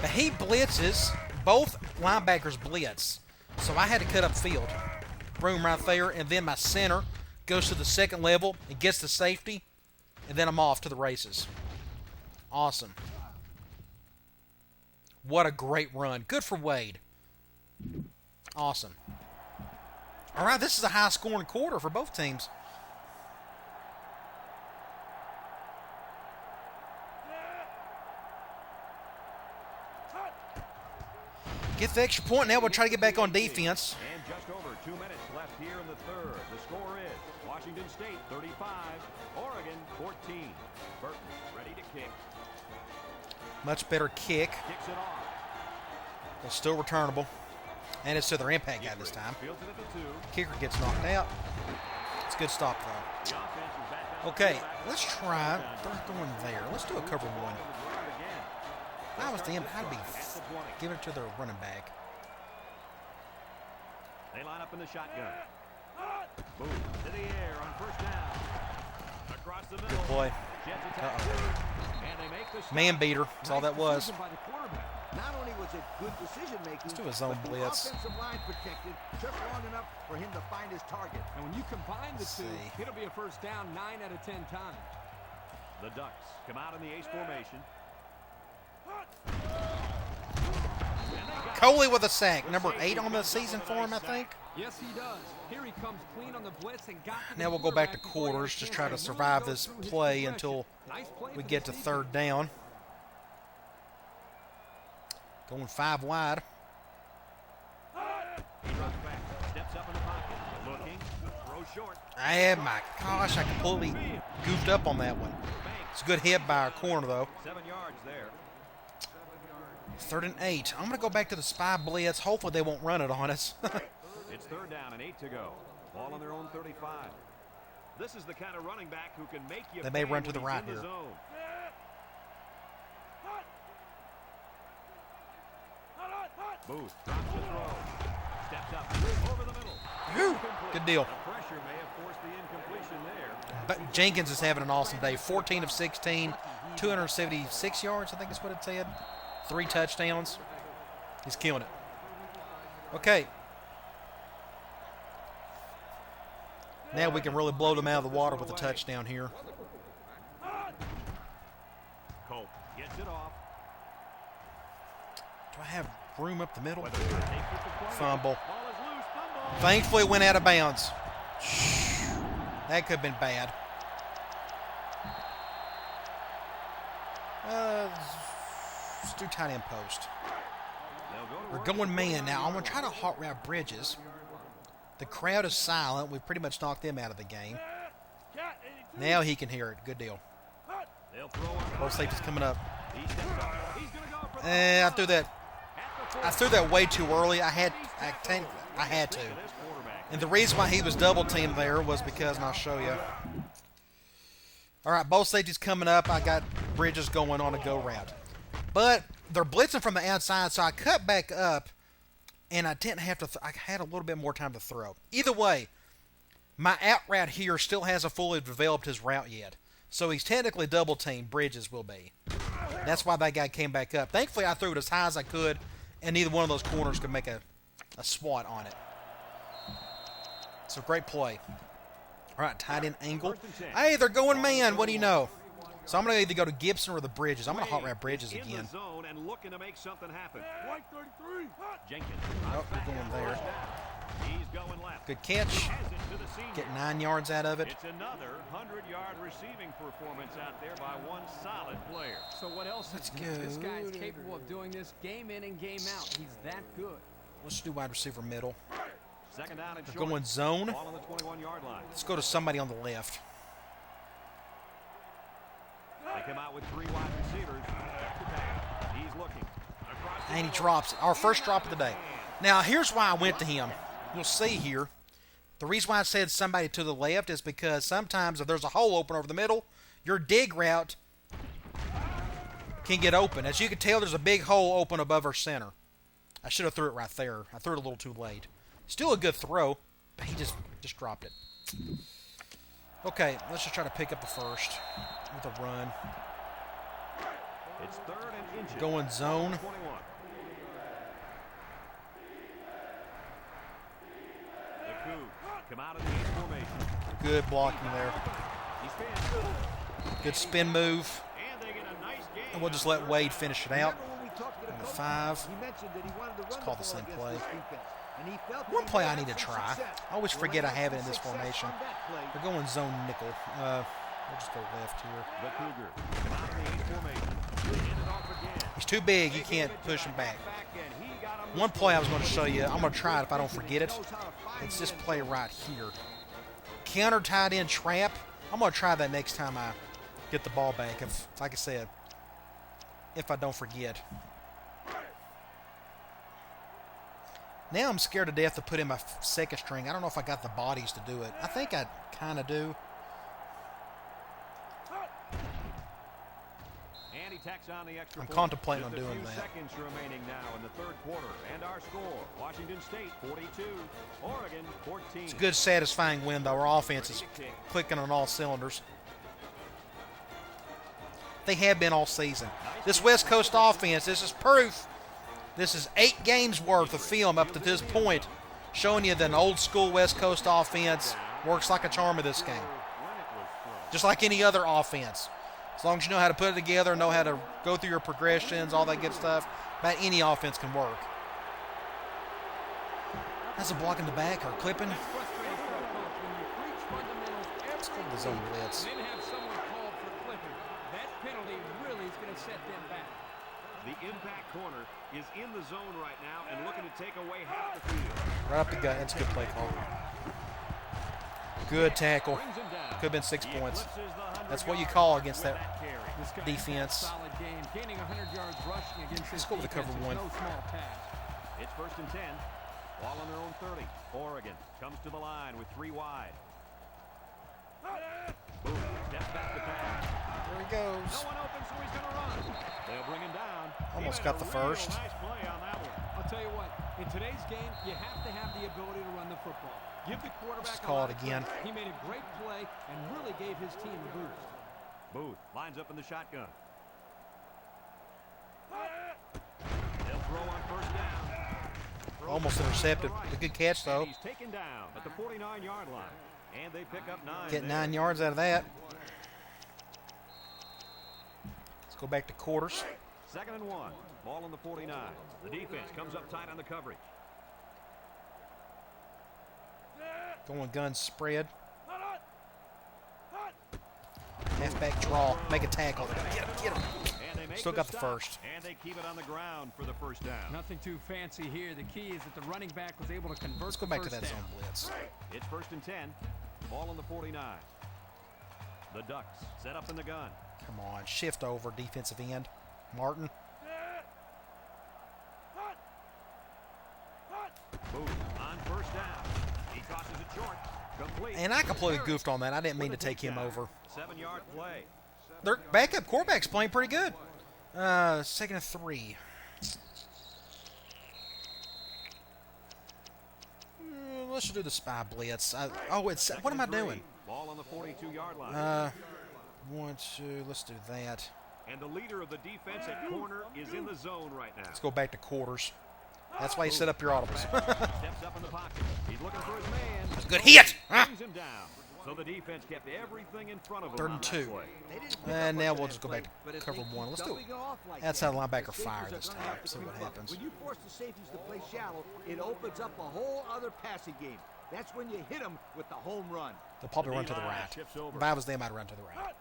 But he blitzes. Both linebackers blitz. So I had to cut up field. Room right there, and then my center goes to the second level and gets the safety, and then I'm off to the races. Awesome. What a great run. Good for Wade. Awesome. All right, this is a high-scoring quarter for both teams. Get the extra point. Now we'll try to get back on defense. And just over 2 minutes left here in the 3rd. The score is Washington State 35, Oregon 14. Burton ready to kick. Much better kick. Kicks it off. But still returnable. And it's to their impact guy this time. Fields it at the 2. Kicker gets knocked out. It's a good stop, though. The offense is back down. Okay, let's try. They're going there. Let's do a cover one. If I was them, I'd be giving it to their running back. They line up in the shotgun. Boom to the air on 1st down. Across the middle. Good play. Jets attack. And they make the stop. Man beater. That's all that was. By the quarterback. Not only was it good decision making, Let's do a zone but the blitz. offensive line protected took long enough for him to find his target. And when you combine the Let's two, see. it'll be a 1st down 9 out of 10 times. The Ducks come out in the ace formation. Coley with a sack. Number 8 on the season for him, I think. Yes, he does. Here he comes clean on the blitz and got to the Now we'll go back to quarterback before he quarters. had a Just chance try to really survive go this through his play progression. until Nice play we for get the to season. 3rd down. Going 5 wide. He runs back. Steps up in the pocket. Looking. Throws short. My gosh, I completely goofed up on that one. It's a good hit by our corner, though. 7 yards there. 3rd and 8. I'm going to go back to the spy blitz. Hopefully they won't run it on us. It's 3rd down and 8 to go. Ball on their own 35. This is the kind of running back who can make you They may pay run to when the he's right in the here. zone. Booth drops the throw. Steps up over the middle. Whew, Incomplete. good deal. The pressure may have forced the incompletion there. But Jenkins is having an awesome day. 14 of 16, 276 yards, I think is what it said. 3 touchdowns. He's killing it. Okay. Now we can really blow them out of the water with a touchdown here. Colt gets it have room up the middle. Whether he takes it to play. Fumble. Ball is loose. Fumble. Thankfully, it went out of bounds. That could have been bad. Let's do tight end post. They'll go to We're work going at the man now. I'm 49-yard going to try to hot route Bridges. The crowd is silent. We've pretty much knocked them out of the game. Now he can hear it. Good deal. line. They'll throw on Both safeties coming up. He steps up. He's going to go for the I threw that. I threw that way too early. I had to. And the reason why he was double teamed there was because, and I'll show you. All right, both safeties coming up. I got Bridges going on a go route. But they're blitzing from the outside, so I cut back up, and I didn't have to. I had a little bit more time to throw. Either way, my out route here still hasn't fully developed his route yet. So he's technically double teamed. Bridges will be. That's why that guy came back up. Thankfully, I threw it as high as I could, and neither one of those corners could make a swat on it. So great play. All right, tight end angle. Hey, they're going man. What do you know? So I'm going to either go to Gibson or the Bridges. I'm going to hot route Bridges in again. the zone and looking to make something happen. White 33. Jenkins. Oh, we're going there. He's going left. Good catch. Has it to the senior. Get 9 yards out of it. It's another 100-yard receiving performance out there by one solid player. So what else? Let's This go. guy's capable of doing this game in and game out. He's that good. Let's do wide receiver middle. Second down and They're short. going zone. Ball on the 21-yard line. Let's go to somebody on the left. They come out with 3 wide receivers. Back to back. He's looking. Across the And he middle. drops it. Our first drop of the day. Now, here's why I went to him. You'll see here. The reason why I said somebody to the left is because sometimes if there's a hole open over the middle, your dig route can get open. As you can tell, there's a big hole open above our center. I should have threw it right there. I threw it a little too late. Still a good throw, but he just dropped it. Okay, let's just try to pick up the first with a run. It's third and inches. Going zone. 21. The coup. Come out of the eight formation. Good blocking there. He spins. Good spin move. And they get a nice game. And we'll just let Wade finish it out. Remember when we talked to the On the coach? 5. He mentioned that he wanted to run call the the ball same against play. this defense, and he felt that One he play might I need to have some try. success. I always Well, forget I he have had it in this some success formation. on that play. We're going zone nickel. We'll just go left here. The Cougar. Come out of the eight formation. Hand it off again. He's too big. You They can't gave it to push the him back. halfback, and he got him One the play I was score. going to show you. I'm going to try it if I don't forget it. It's this play right here. Counter tight end trap. I'm going to try that next time I get the ball back. If, like I said, if I don't forget. Now I'm scared to death to put in my second string. I don't know if I got the bodies to do it. I think I kind of do. And he tacks on the extra I'm point. contemplating Just on doing a few that. seconds remaining now in the third quarter. And our score, Washington State 42, Oregon 14. It's a good, satisfying win, though. Our offense is clicking on all cylinders. They have been all season. This West Coast offense, this is proof. This is 8 games worth of film up to this point, showing you that an old school West Coast offense works like a charm of this game. Just like any other offense. As long as you know how to put it together, know how to go through your progressions, all that good stuff, about any offense can work. That's a block in the back or clipping. That's frustrating for a coach when you preach fundamentals Let's go to every the zone week blitz. and then have someone called for clipping. That penalty really is going to set them back. The impact corner is in the zone right now and looking to take away half the field. Right up the gut. That's a good play call. Good tackle. Brings him down. Could have been 6 He points. eclipses the 100 That's what you yards call against with that carry. This guy's defense. had a solid game. Gaining 100 yards rushing against Let's this go with the defense cover is one. no small task. It's first and 10. Ball on their own 30. Oregon comes to the line with 3 wide. Boom. Steps back to pass. There he goes. No one open, so he's going to run. They'll bring him down. Almost He made got the a real first. Nice play on that one. I'll tell you what, in today's game, you have to have the ability to run the football. Give the quarterback Just a call lot it of again. credit. He made a great play and really gave his team a boost. Booth lines up in the shotgun. They'll throw on first down. Almost intercepted. A good catch, though. And he's taken down at the 49-yard line. And they pick up 9. Get there. 9 yards out of that. Let's go back to quarters. 2nd and 1. Ball on the 49. The defense comes up tight on the coverage. Going gun spread. Halfback draw. Make a tackle. Get him. And they make Still got the stop, first. And they keep it on the ground for the first down. Nothing too fancy here. The key is that the running back was able to convert. Let's go the back to first that down. zone blitz. It's 1st and 10. Ball on the 49. The Ducks set up in the gun. Come on. Shift over. Defensive end. Martin. Booth on 1st down. He tosses it short. Complete. And I completely goofed on that. I didn't mean to take him over. 7-yard play. Their backup quarterback's playing pretty good. 2nd and 3. Let's just do the spy blitz. What am I doing? Ball on the 42-yard line. 1, 2. Let's do that. And the leader of the defense at corner is in the zone right now. Let's go back to quarters. That's why you set up your audibles. Steps up in the pocket. He's looking for his man. That's a good hit. Huh? Brings him down. So the defense kept everything in front of him. 3rd on and that 2. play. And now we'll just go back to cover 1. Let's do it. Outside linebacker fire this time. See what happens. When you force the safeties to play shallow, it opens up a whole other passing game. That's when you hit them with the home run. They'll probably run to the right. Shifts over. If I was them, I'd run to the right.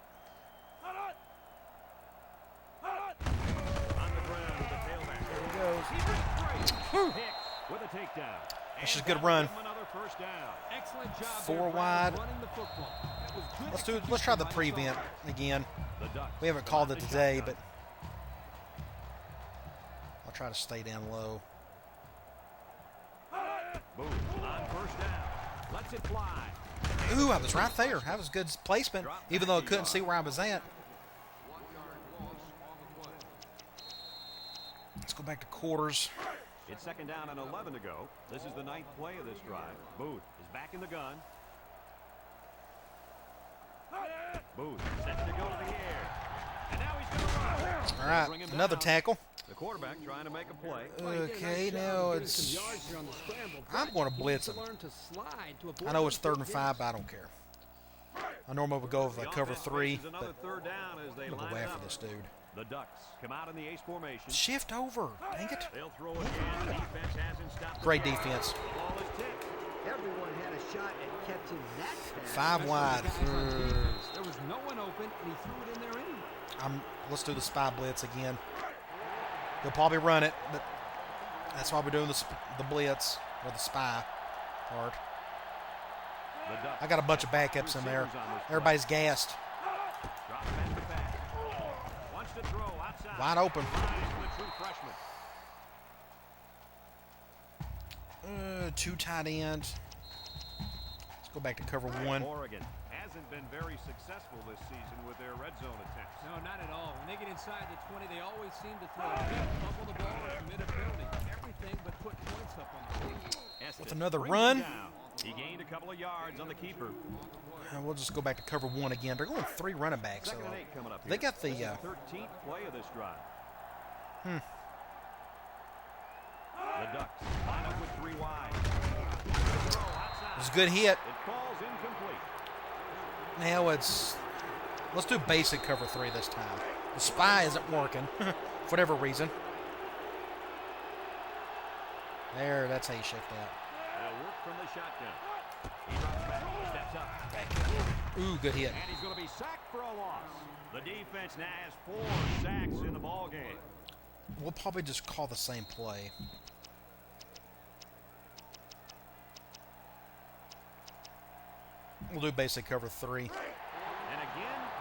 On the ground with the tailback. There he goes. He breaks free. Hicks with a takedown. That's just And good run. that'll give him another first down. Excellent job. 4 there, Brad, wide. running the football. That was good Let's try the execution by prevent the again. The Ducks We haven't come called out it in the today, shotgun. but I'll try to stay down low. Boom. On 1st down. Lets it fly. Ooh, I was right there. That was good placement, even though I couldn't see where I was at. Let's go back to quarters. It's 2nd down and 11 to go. This is the 9th play of this drive. Booth is back in the gun. Booth set to go to the air. And now he's going to run. All right, Bring him another down. tackle. The quarterback trying to make a play. Okay, now it's... I'm going to blitz him. I know it's 3rd and 5, but I don't care. I normally would go with a cover 3, Faces another but 3rd down as they I'm going to line go it after up. this dude. The Ducks come out in the ace formation. Shift over. Dang it. They'll throw again. The defense hasn't stopped. the Great run. defense. The ball is tipped. Everyone had a shot at catching that pass. 5 wide. There was no one open, and he threw it in there anyway. Let's do the spy blitz again. They'll probably run it, but that's why we're doing the blitz or the spy part. The Ducks I got a bunch of backups in there. receivers on this play. Everybody's gassed. Drop back to back. Wants to throw outside. Wide open. Lines for the true freshman. 2 tight ends. Let's go back to cover 1. Oregon hasn't been very successful this season with their red zone attempts. No, not at all. When they get inside the 20, they always seem to throw a pick, fumble the ball, or commit a penalty. Everything but put points up on the board. With another brings run. him down. He gained a couple of yards on the keeper. We'll just go back to cover 1 again. They're going 3 running backs. So 2nd and 8 coming up. they here. got the... This is the 13th play of this drive. The Ducks line up with 3 wide. Throw outside. It was a good hit. It falls incomplete. Now let's do basic cover 3 this time. The spy isn't working for whatever reason. There, that's how you shift out. They'll work from the shotgun. He drops back, steps up, Ooh, good hit. and he's going to be sacked for a loss. The defense now has 4 sacks in the ball game. We'll probably just call the same play. We'll do basic cover 3. And again,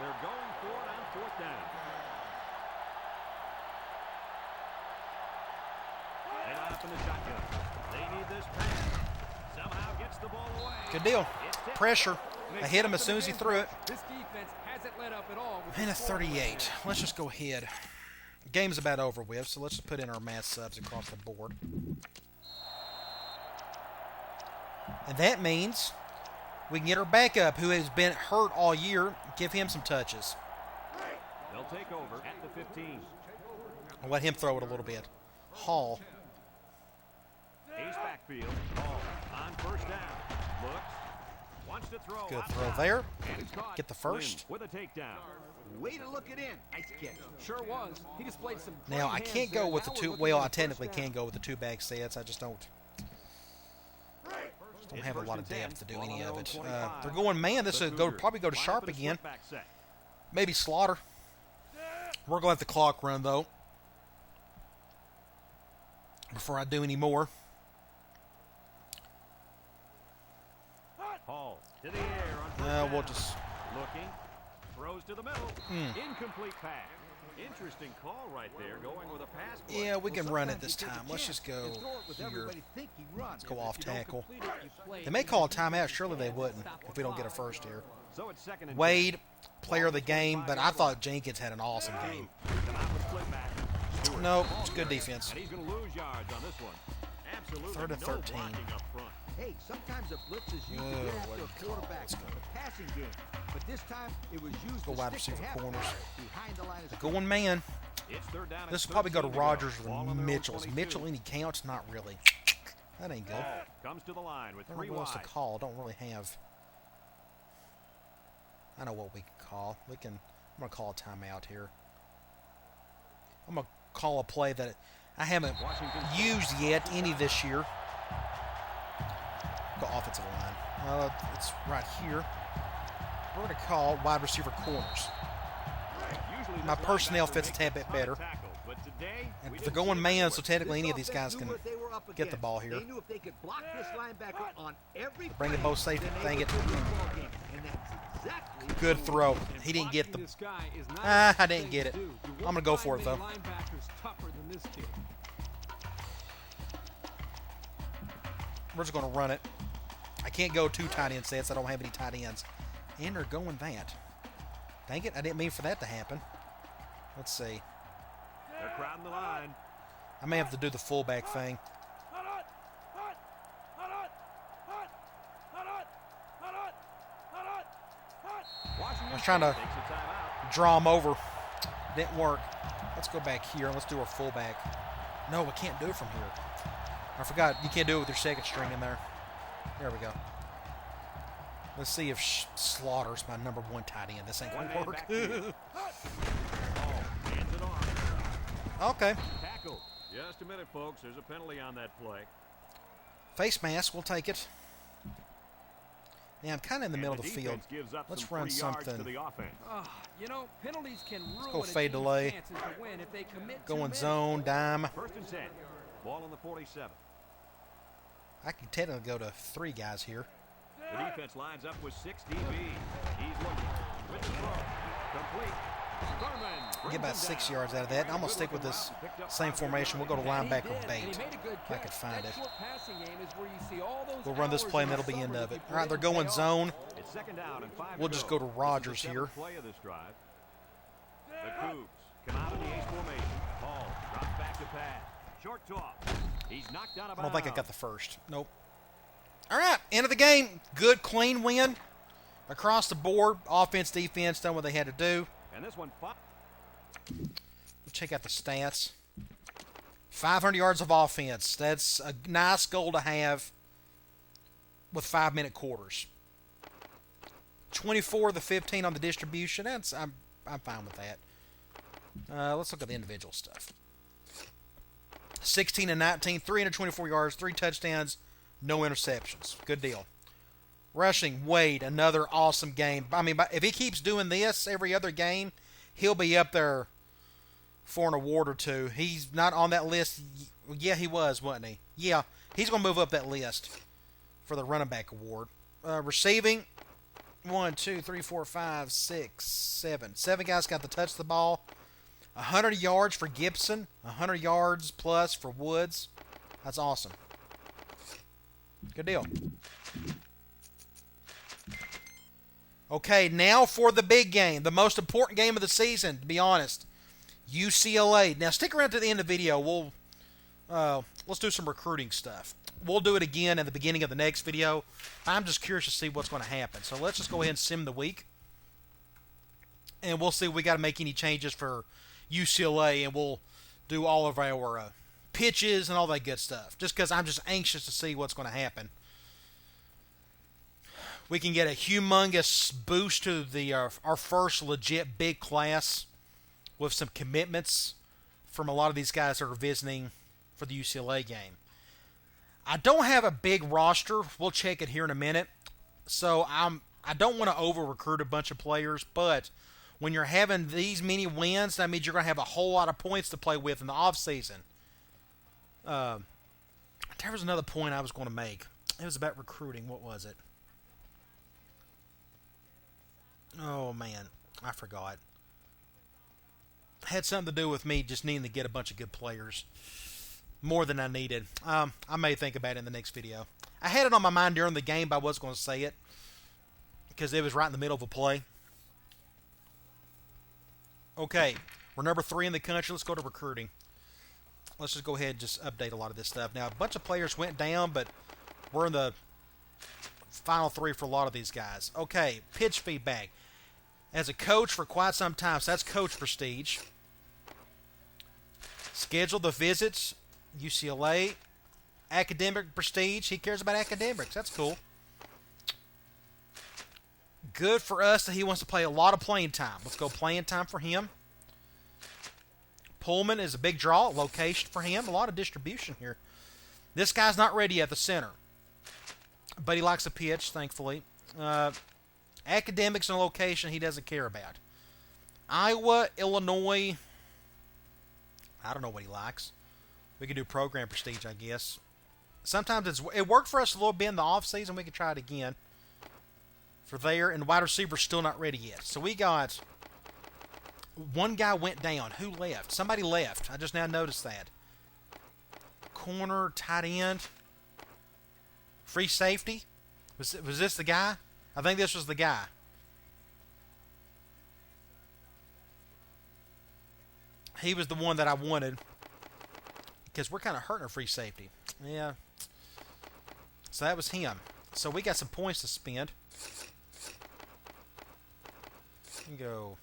they're going for it on 4th down. They line up in the shotgun. They need this pass. Somehow gets the ball away. Good deal. It's tipped. Pressure. I hit him as soon as he threw it. This defense hasn't let up at all. with And a this scoring. 38. Let's just go ahead. Game's about over with, so let's just put in our mass subs across the board. And that means we can get our backup, who has been hurt all year, give him some touches. They'll take over at the 15. I'll let him throw it a little bit. Hall. Ace backfield. Ball on 1st down. Looks. Wants to throw. Good outside. throw there. And it's caught. Get the first. Flynn with a takedown. Way to look it in. Nice catch. Sure was. He displayed some Now, I great can't hands go there. with the That was two. looking Well, like I a technically first down. can go with the two bag sets. I just don't have a lot of depth to do any of it. They're going man. This will probably go to sharp again. Maybe slaughter. We're going to let the clock run, though, before I do any more. Hall to the air on first We'll down. just... Looking. Throws to the middle. Incomplete pass. Interesting call right there, going with a pass play. Yeah, we can run it Sometimes this you take a time. Let's chance just go and throw it with here. everybody thinking run. Let's go off tackle. Complete it, you play. They may call a timeout. Surely they wouldn't if we don't get a first here. So it's second and Wade, player of the game, but I thought Jenkins had an awesome game. 10. Come out with split back. No, it's good defense. And he's going to lose yards on this one. Absolutely Third and no 13. blocking up front. Hey, sometimes a blitz is used to Oh, get what after do a you call quarterback it? in the passing game. But this time, it was used Go to wide stick receiver the half corners. behind the line of Going man. It's third down and This will probably go to 13 Rogers Ball on or their own Mitchell's. 22. Mitchell, any counts? Not really. That ain't good. Ball comes to the line with I don't know three what else to wide. call. Don't really have. I know what we can call. I'm gonna call a timeout here. I'm gonna call a play that I haven't Washington used yet any this year. Go offensive line. It's right here. We're gonna call wide receiver corners. Usually My this personnel linebacker fits a makes tad bit ton of better. tackles, but today, And we they're didn't going see it man, anywhere. so technically any of these This guys offense can knew what they were up get the against. ball here. They knew if they could block this linebacker on every Bring it play, both safety. then they Dang it. would win the ball game. And that's exactly Good what throw. And He didn't get blocking the. this guy is not Ah, an easy I didn't thing get to it. do. You I'm won't gonna go find for it, many though. linebackers tougher than this kid. We're just going to run it. I can't go two tight end sets. I don't have any tight ends. And they're going that. Dang it. I didn't mean for that to happen. Let's see. They're crowding the line. I may have to do the fullback thing. I was trying to Takes a timeout. draw them over. Didn't work. Let's go back here and let's do our fullback. No, we can't do it from here. I forgot. You can't do it with your second string in there. There we go. Let's see if Slaughter's my number one tight end. This ain't One going man to work. back here. Ball hands it off. Okay. Tackle. Just a minute, folks. There's a penalty on that play. Face mask. We'll take it. Now, I'm kind of in the middle of the field. defense gives up Let's some run free yards something. to the offense. You know, penalties can ruin go a fade team's delay. chances to win if they commit too Going many. zone, dime. First and 10. Ball on the 47. I can technically go to three guys here. The defense lines up with 6 DB. He's looking. With the throw. Complete. Thurman Get about 6 yards out of that. And I'm going to stick with this same formation. We'll go to linebacker And he bait. made a good If I catch. could find That it. short passing game is where you see all those We'll run this hours play in and the that'll be end summer of that it. you All right, they're put in going payoff. zone. It's second down and 5 We'll to just go. go to This is Rogers the here. 7th play of this drive. The Cougs come out in the ace formation. Hall drops back to pass. Short toss. He's knocked out of I don't think I bounds. got the first. Nope. All right, end of the game. Good, clean win. Across the board, offense, defense, done what they had to do. And this one, Check out the stats. 500 yards of offense. That's a nice goal to have with 5-minute quarters. 24 of the 15 on the distribution. I'm fine with that. Let's look at the individual stuff. 16 and 19, 324 yards, 3 touchdowns, no interceptions. Good deal. Rushing, Wade, another awesome game. I mean, if he keeps doing this every other game, he'll be up there for an award or two. He's not on that list. Yeah, he was, wasn't he? Yeah, he's going to move up that list for the running back award. Receiving, 1, 2, 3, 4, 5, 6, 7. 7 guys got to touch the ball. 100 yards for Gibson. 100 yards plus for Woods. That's awesome. Good deal. Okay, now for the big game. The most important game of the season, to be honest. UCLA. Now, stick around to the end of the video. Let's do some recruiting stuff. We'll do it again at the beginning of the next video. I'm just curious to see what's going to happen. So let's just go ahead and sim the week. And we'll see if we got to make any changes for UCLA. And we'll do all of our pitches and all that good stuff. Just because I'm just anxious to see what's going to happen. we can get a humongous boost to the our first legit big class with some commitments from a lot of these guys that are visiting for the UCLA game. I don't have a big roster. We'll check it here in a minute. So I don't want to over-recruit a bunch of players, but when you're having these many wins, that means you're going to have a whole lot of points to play with in the offseason. There was another point I was going to make. It was about recruiting. What was it? Oh, man. I forgot. It had something to do with me just needing to get a bunch of good players. More than I needed. I may think about it in the next video. I had it on my mind during the game, but I wasn't going to say it because it was right in the middle of a play. Okay, we're number 3 in the country. Let's go to recruiting. Let's just go ahead and just update a lot of this stuff. Now, a bunch of players went down, but we're in the final 3 for a lot of these guys. Okay, pitch feedback. As a coach for quite some time, so that's coach prestige. Schedule the visits, UCLA. Academic prestige, he cares about academics. That's cool. Good for us that he wants to play a lot of playing time. Let's go playing time for him. Pullman is a big draw. Location for him. A lot of distribution here. This guy's not ready at the center, but he likes to pitch, thankfully. Academics and location he doesn't care about. Iowa, Illinois, I don't know what he likes. We could do program prestige, I guess. Sometimes it worked for us a little bit in the offseason. We could try it again. For there, and wide receiver's still not ready yet. So we got one guy went down. Who left? Somebody left. I just now noticed that. Corner, tight end, free safety. Was this the guy? I think this was the guy. He was the one that I wanted because we're kind of hurting our free safety. Yeah. So that was him. So we got some points to spend. Go.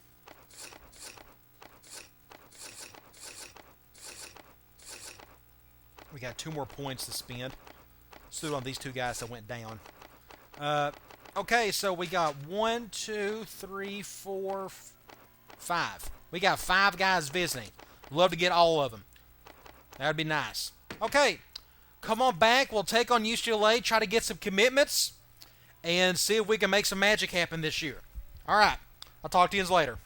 We got 2 more points to spend. Let's do it on these 2 guys that went down. Okay, so we got 1, 2, 3, 4, 5. We got 5 guys visiting. Love to get all of them. That would be nice. Okay, come on back. We'll take on UCLA, try to get some commitments, and see if we can make some magic happen this year. All right. I'll talk to you later.